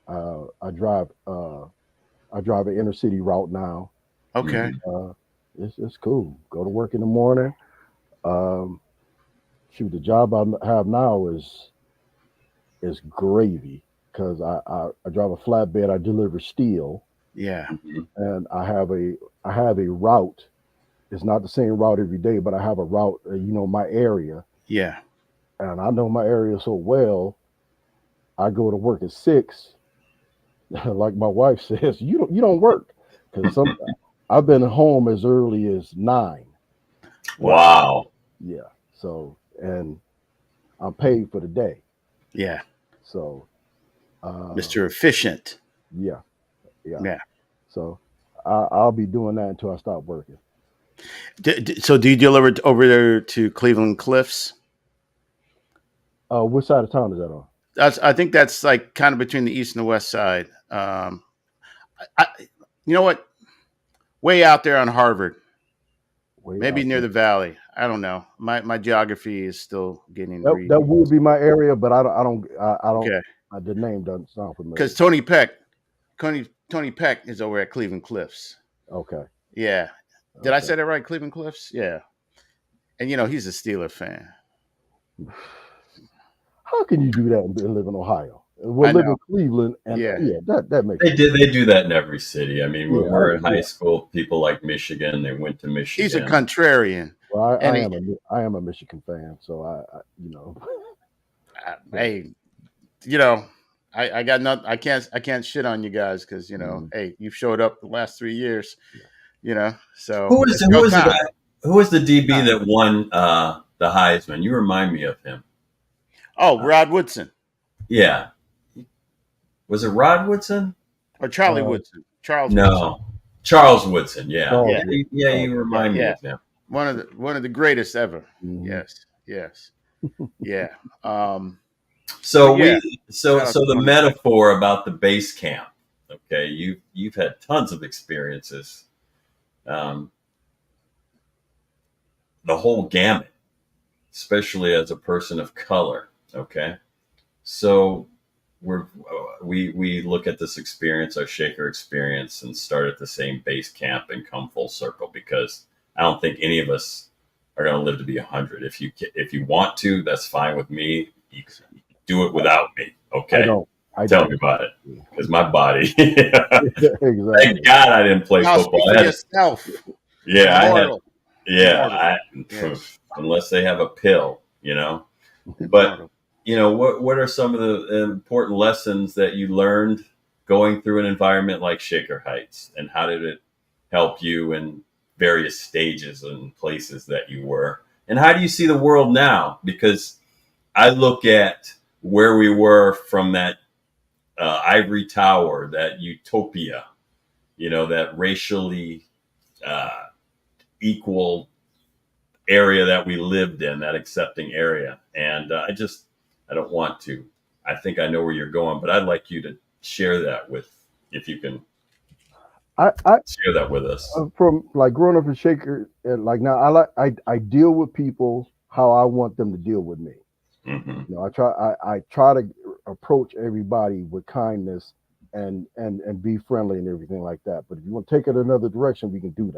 I drive an inner city route now. Okay. Hmm. Uh, it's cool. Go to work in the morning. Um, Shoot, the job I have now is gravy because I drive a flatbed. I deliver steel, Yeah. Hmm. and I have a route. It's not the same route every day, but I have a route. My area, Yeah. and I know my area so well. I go to work at 6. Like my wife says, you don't work because I've been home as early as 9. Wow. Wow. Yeah. So and I'm paid for the day. Yeah. So Mr. Efficient. yeah, yeah. Yeah. So I'll be doing that until I stop working. So do you deliver over there to Cleveland Cliffs? Which side of town is that on? I think that's like kind of between the east and the west side. You know what? Way out there on Harvard, Way maybe out near there. the valley. I don't know. My geography is still getting That would be my area, but I don't. okay. The name doesn't sound Because familiar. Tony Peck is over at Cleveland Cliffs. Okay. Yeah. Did I Okay. say that right? Cleveland Cliffs? Yeah. And he's a Steeler fan. How can you do that and live in Ohio? We'll I live in know. Cleveland, and Yeah. that makes They do that in every city. I mean, when yeah, we're in high school, people like Michigan, they went to He's a Michigan. contrarian. well, And he, I am a Michigan fan, so hey, you know, I got nothing. I can't shit on you guys because Mhm. hey, you've showed up the last 3 years. So Who was it's who your was the time. guy? Who was the DB Time. that won the Heisman? You remind me of him. Oh, Rod Woodson Yeah, was it Rod Woodson? or Charlie uh, Woodson. Charles Woodson. No, Charles Woodson. Yeah, Charles Yeah, Wood. yeah. Oh, You yeah, remind me yeah. of him. One of the greatest ever. mhm. Yes, yes, yeah. But So yeah, shout out so to the 20. metaphor about the base camp. Okay, you've had tons of experiences, um, the whole gamut, especially as a person of color. Okay, so we look at this experience, our Shaker experience, and start at the same base camp and come full circle because I don't think any of us are going to live to be 100. If you want to, that's fine with me. You can do it without me. I Okay, don't. I tell me don't. about it Yeah. because my body. Thank Exactly. God I didn't play Now football. speak for yourself. Yeah, I had Immortal, yeah. immortal. Yes, Unless they have a pill, you know. But immortal. what are some of the important lessons that you learned going through an environment like Shaker Heights, and how did it help you in various stages and places that you were? And how do you see the world now? Because I look at where we were from that ivory tower, that utopia, that racially uh, equal area that we lived in, that accepting area. And I don't want to. I think I know where you're going, but I'd like you to share that if you can I share that with us. from like growing up in Shaker, and like now I deal with people how I want them to deal with me. Hmm. I try to approach everybody with kindness and be friendly and everything like that. But if you want to take it another direction, we can do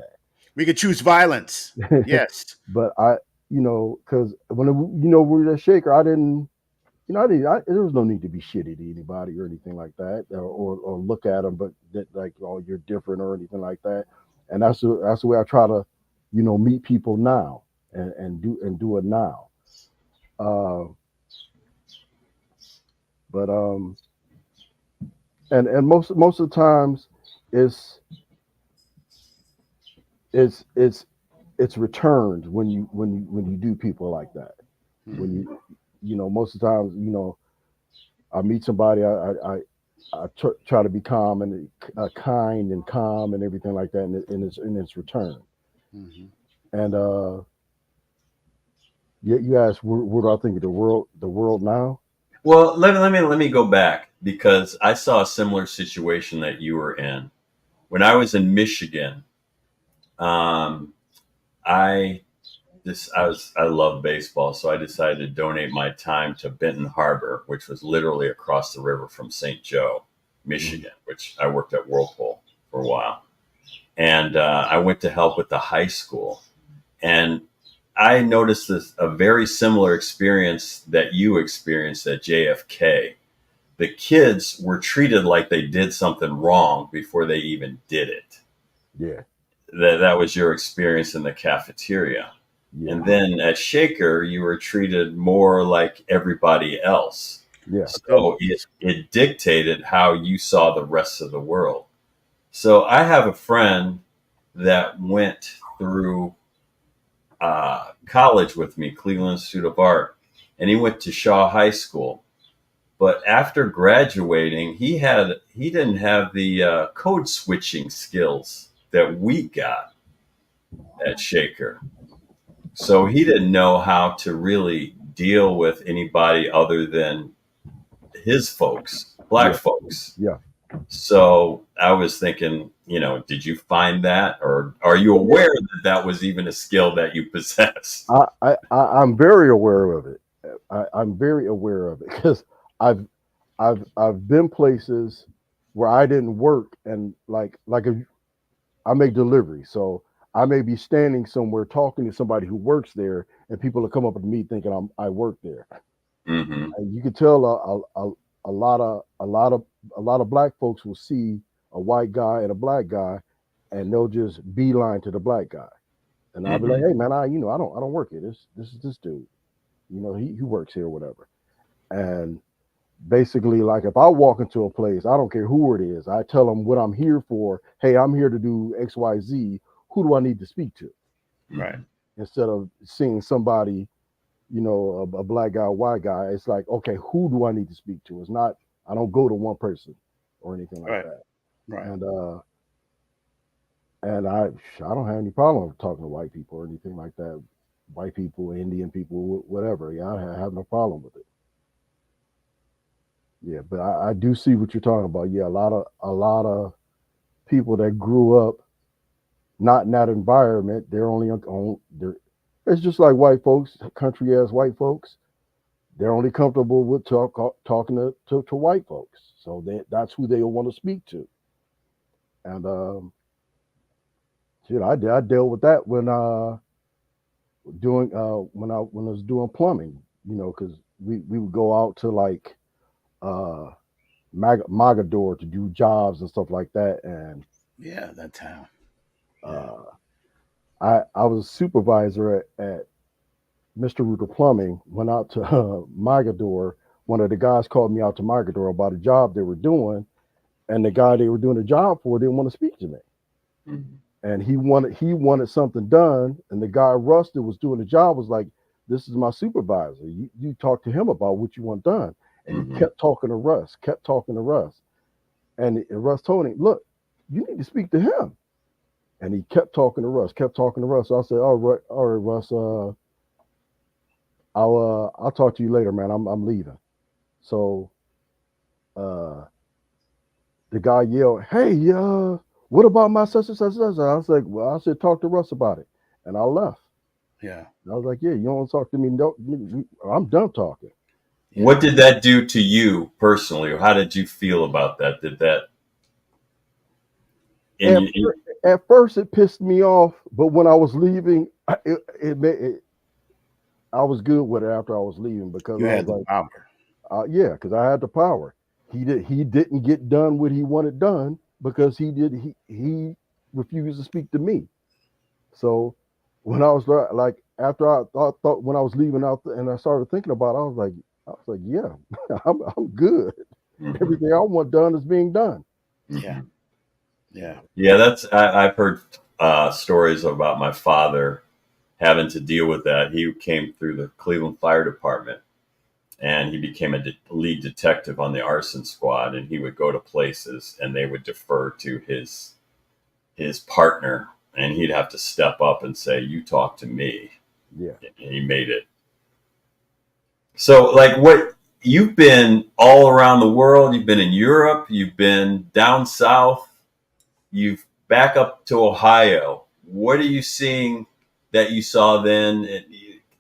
We could choose violence. that. Yes. But because when we were at Shaker, I didn't. There was no need to be shitty to anybody or anything like that, or look at them, but that, like, oh, you're different or anything like that. And that's the way I try to, meet people now and do it now. Uh, but and most of the times, it's it's it's it's returned when you do people like that. When Mhm. most of the times, I meet somebody, I try to be calm and kind and calm and everything like that, and it's return. Mhm. And you asked, what do I think of the world now? Well, let me go back because I saw a similar situation that you were in when I was in Michigan. Um, I I love baseball, so I decided to donate my time to Benton Harbor, which was literally across the river from St. Joe, Mhm. Michigan, which I worked at Whirlpool for a while. And I went to help with the high school. And I noticed a very similar experience that you experienced at JFK. The kids were treated like they did something wrong before they even did it. Yeah, That was your experience in the cafeteria. yeah, And then at Shaker, you were treated more like everybody else. yeah, So Adults. it dictated how you saw the rest of the world. So I have a friend that went through college with me, Cleveland Institute of Art, and he went to Shaw High School. But after graduating, he didn't have the code switching skills that we got at Shaker. So he didn't know how to really deal with anybody other than his folks, black yeah, folks. yeah. So I was thinking, did you find that, or are you aware that that was even a skill that you possess? I'm very aware of it. I'm very aware of it because I've I've been places where I didn't work, and like if I make delivery, so I may be standing somewhere talking to somebody who works there, and people will come up to me thinking I work there. Mm-hmm. And you could tell a lot of black folks will see a white guy and a black guy, and they'll just beeline to the black guy. And I'll be like, Mm-hmm. hey man, I don't work here. This is this dude. He works here, whatever. And basically, like if I walk into a place, I don't care who it is. I tell them what I'm here for. Hey, I'm here to do X, Y, Z. Who do I need to speak to? Right. Instead of seeing somebody, a black guy, white guy, it's like, okay, who do I need to speak to? It's not, I don't go to one person or anything like Right. that. Right. And I don't have any problem with talking to white people or anything like that. White people, Indian people, whatever. Yeah, I have no problem with it. Yeah, but I do see what you're talking about. Yeah, a lot of people that grew up not in that environment, they're only on they're it's just like white folks, country ass white folks. They're only comfortable with talking to white folks. So that's who they want to speak to. And shit, I dealt with that when I was doing plumbing, because we would go out to like uh Magador to do jobs and stuff like that. And Yeah, that town. Yeah. I was a supervisor at Mr. Rooter Plumbing. Went out to Magador. One of the guys called me out to Magador about a job they were doing, and the guy they were doing the job for didn't want to speak to me. Mm-hmm. And he wanted something done, and the guy Russ that was doing the job was like, "This is my supervisor. You talk to him about what you want done." And he Mm-hmm. kept talking to Russ, and Russ told him, "Look, you need to speak to him." And he kept talking to Russ, kept talking to Russ. So I said, all right, Russ, I'll talk to you later, man. I'm leaving." So uh, the guy yelled, "Hey, what about my such and such and such?" I was like, "Well, I said talk to Russ about it," and I left. Yeah. And I was like, "Yeah, you don't want to talk to me? No, I'm done talking." Yeah. What did that do to you personally, or how did you feel about that? Did that in At, you? at first, it pissed me off, but when I was leaving, I was good with it after I was leaving because You I had was the like, power. yeah, because I had the power. He didn't get done what he wanted done because he refused to speak to me. So when I was like after I thought when I was leaving out and I started thinking about it, I was like, yeah, I'm good. Mm-hmm. Everything I want done is being done. Yeah. Mm-hmm. Yeah. Yeah, I've heard stories about my father having to deal with that. He came through the Cleveland Fire Department, and he became a lead detective on the arson squad. And he would go to places, and they would defer to his partner, and he'd have to step up and say, "You talk to me." Yeah. And he made it. So, like, what you've been all around the world. You've been in Europe. You've been down south. You've back up to Ohio. What are you seeing that you saw then?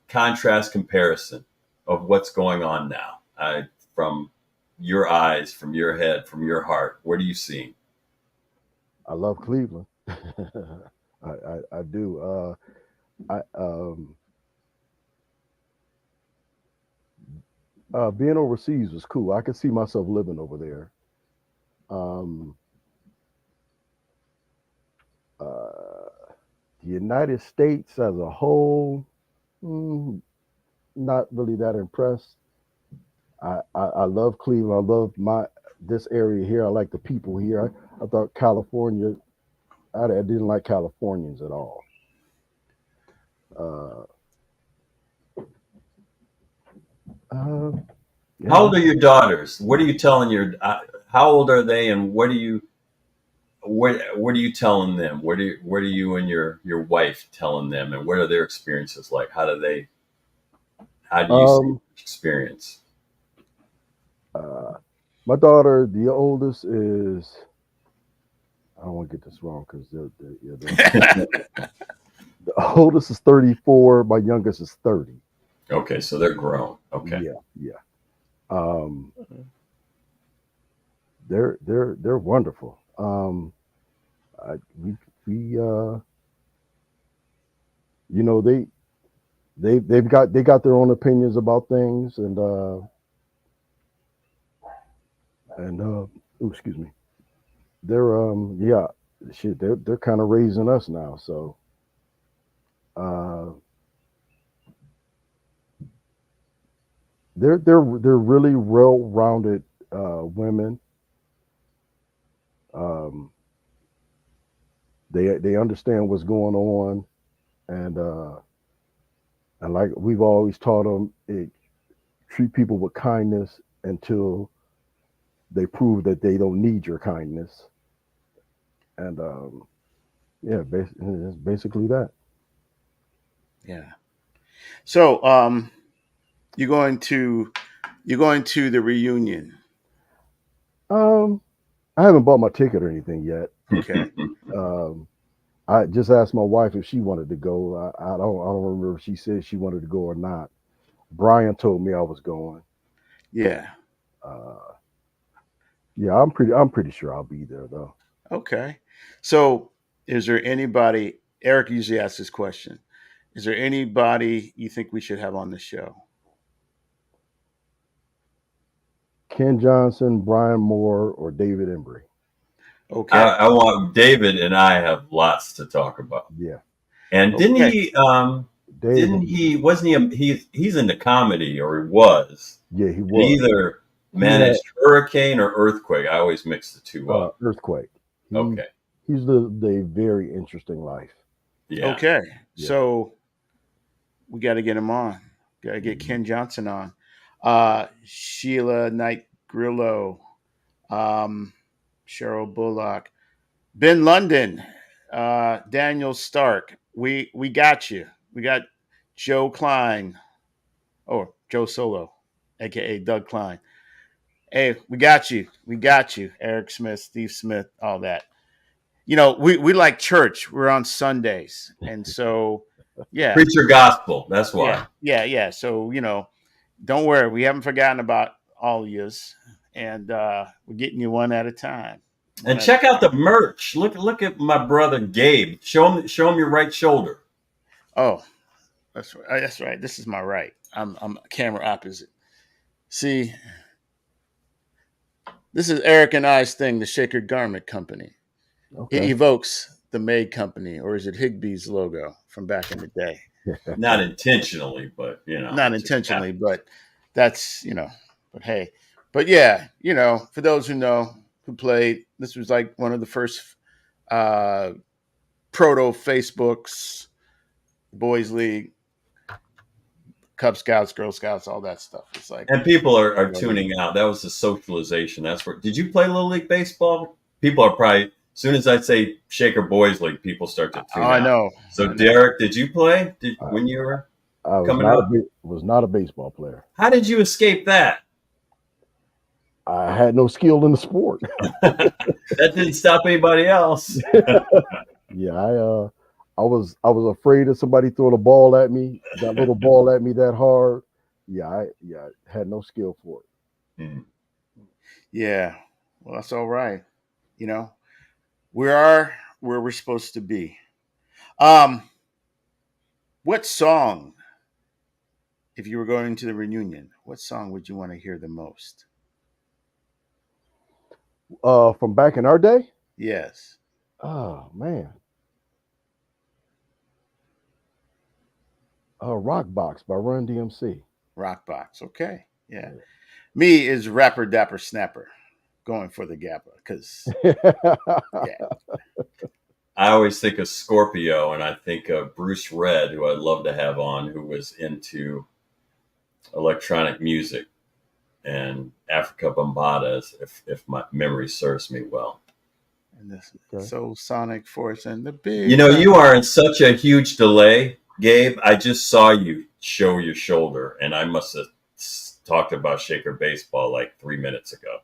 Contrast comparison of what's going on now, from your eyes, from your head, from your heart. What are you seeing? I love Cleveland. I do. I Being overseas was cool. I could see myself living over there. Um, uh, the United States as a whole, mm, not really that impressed. I love Cleveland. I love this area here. I like the people here. I thought California. I didn't like Californians at all. Uh, uh, How yeah, old are your daughters? What are you telling your? How old are they, and what are you telling them? What are you and your wife telling them, and what are their experiences like? How do you see um, experience? uh, my daughter, the oldest is. I don't want to get this wrong because the oldest is 34. My youngest is 30. Okay, so they're grown. Okay. Yeah, yeah. Um, they're wonderful. I, we you know they they got their own opinions about things, and excuse me, they're yeah, shit, they're kind of raising us now, so uh they're really well-rounded women. um they understand what's going on, and like we've always taught them, treat people with kindness until they prove that they don't need your kindness. And yeah, it's basically that. Yeah. So, you're going to the reunion. um I haven't bought my ticket or anything yet. Okay. um I just asked my wife if she wanted to go. I don't remember if she said she wanted to go or not. Brian told me I was going. Yeah. uh yeah, I'm pretty sure I'll be there though. Okay. So, is there anybody? Eric usually asks this question. Is there anybody you think we should have on the show? Ken Johnson, Brian Moore, or David Embry. Okay. I want David and I have lots to talk about. Yeah. And Okay. didn't he wasn't he's into comedy, or he was. Yeah, he He was. either He managed Hurricane or Earthquake. I always mix the two had up. Earthquake. Okay. He's lived a very interesting life. Yeah. Okay. Yeah. So we got to get him on. Got to get Ken Johnson on. Sheila Knight Grillo, Cheryl Bullock, Ben London, Daniel Stark. We got you. We got Joe Klein, or Joe Solo, aka Doug Klein. Hey, we got you. We got you. Eric Smith, Steve Smith, all that. We like church. We're on Sundays, and so yeah, Preach your gospel. That's yeah, why. yeah. So don't worry, we haven't forgotten about all of yous, and we're getting you one at a time. And check out the merch. Look at my brother Gabe. Show him your right shoulder. Oh, that's right. That's right. This is my right. I'm camera opposite. See, this is Eric and I's thing, the Shaker Garment Company. It Okay. evokes the Maid Company, or is it Higbee's logo from back in the day? Not intentionally, but Not it just intentionally, happened. but that's But hey, but yeah, for those who know who played, this was like one of the first uh, proto Facebooks, Boys League, Cub Scouts, Girl Scouts, all that stuff. It's like, And people are tuning out. That was the socialization. That's where. Did you play Little League baseball? People are probably, as soon as I say Shaker Boys League, people start to oh, tune I out. know. So I know. Derek, did you play I, when you were I was coming not up? was not a baseball player. How did you escape that? I had no skill in the sport. That didn't stop anybody else. Yeah, I was afraid of somebody throwing a ball at me, that little ball at me that hard. Yeah, I had no skill for it. Hmm. Yeah. Well, that's all right. We are where we're supposed to be. Um, what song, if you were going to the reunion, what song would you want to hear the most? From back in our day. Yes. Oh man, Rock Box by Run DMC. Rockbox. Okay. Yeah. Me is Rapper Dapper Snapper, going for the Gappa, because yeah. I always think of Scorpio, and I think of Bruce Red, who I'd love to have on, who was into electronic music and Africa Bambaataa, if my memory serves me well. And this Okay. Soul Sonic Force and the big. You are in such a huge delay, Gabe. I just saw you show your shoulder, and I must have talked about Shaker baseball like 3 minutes ago.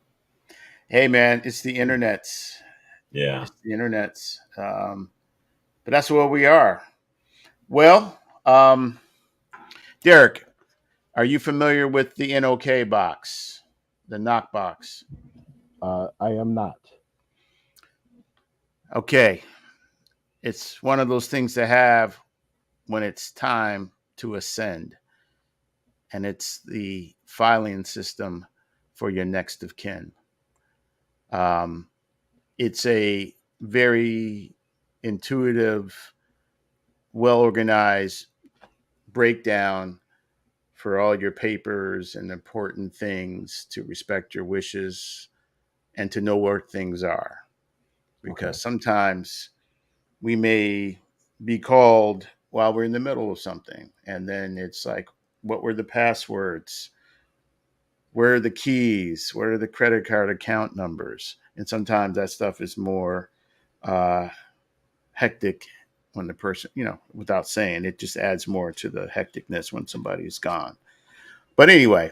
Hey man, it's the internet's. Yeah. It's the internet's. But that's where we are. Well, Derek, are you familiar with the NOK box, the knock box? I am not. Okay. It's one of those things to have when it's time to ascend, and it's the filing system for your next of kin. It's a very intuitive, well-organized breakdown for all your papers and important things, to respect your wishes and to know where things are. Because sometimes we may be called while we're in the middle of something, and then it's like, what were the passwords? Where are the keys? Where are the credit card account numbers? And sometimes that stuff is more hectic when the person, without saying, it just adds more to the hecticness when somebody's gone. But anyway,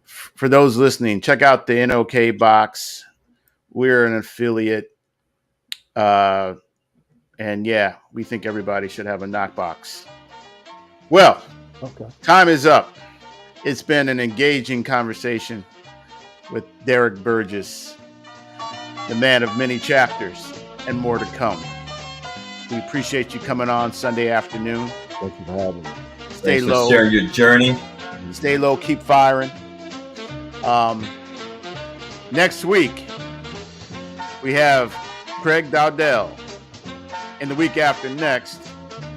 for those listening, check out the NOK box. We're an affiliate. And yeah, we think everybody should have a knockbox. Well, time is up. It's been an engaging conversation with Derek Burgess, the man of many chapters and more to come. We appreciate you coming on Sunday afternoon. Thank you for having me. Stay low. Share your journey. Stay low. Keep firing. Next week, we have Craig Dowdell. And the week after next,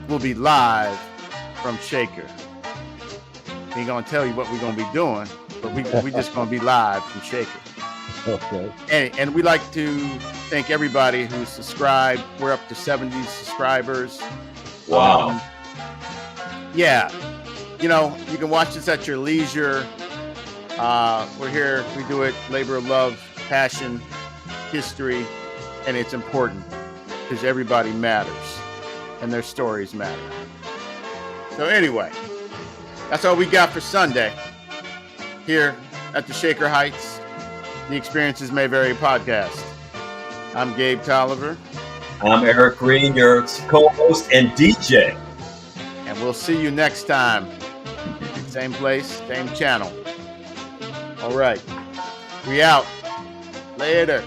we'll be live from Shaker. We ain't gonna tell you what we're gonna be doing, but we just gonna be live from Shaker. Okay. And we like to thank everybody who's subscribed. We're up to 70 subscribers. Wow. Yeah. You can watch this at your leisure. We're here. We do it. Labor of love, passion, history, and it's important because everybody matters and their stories matter. So anyway, that's all we got for Sunday here at the Shaker Heights, the Experiences May Vary podcast. I'm Gabe Tolliver. I'm Eric Green, your co-host and DJ. And we'll see you next time. Same place, same channel. All right. We out. Later.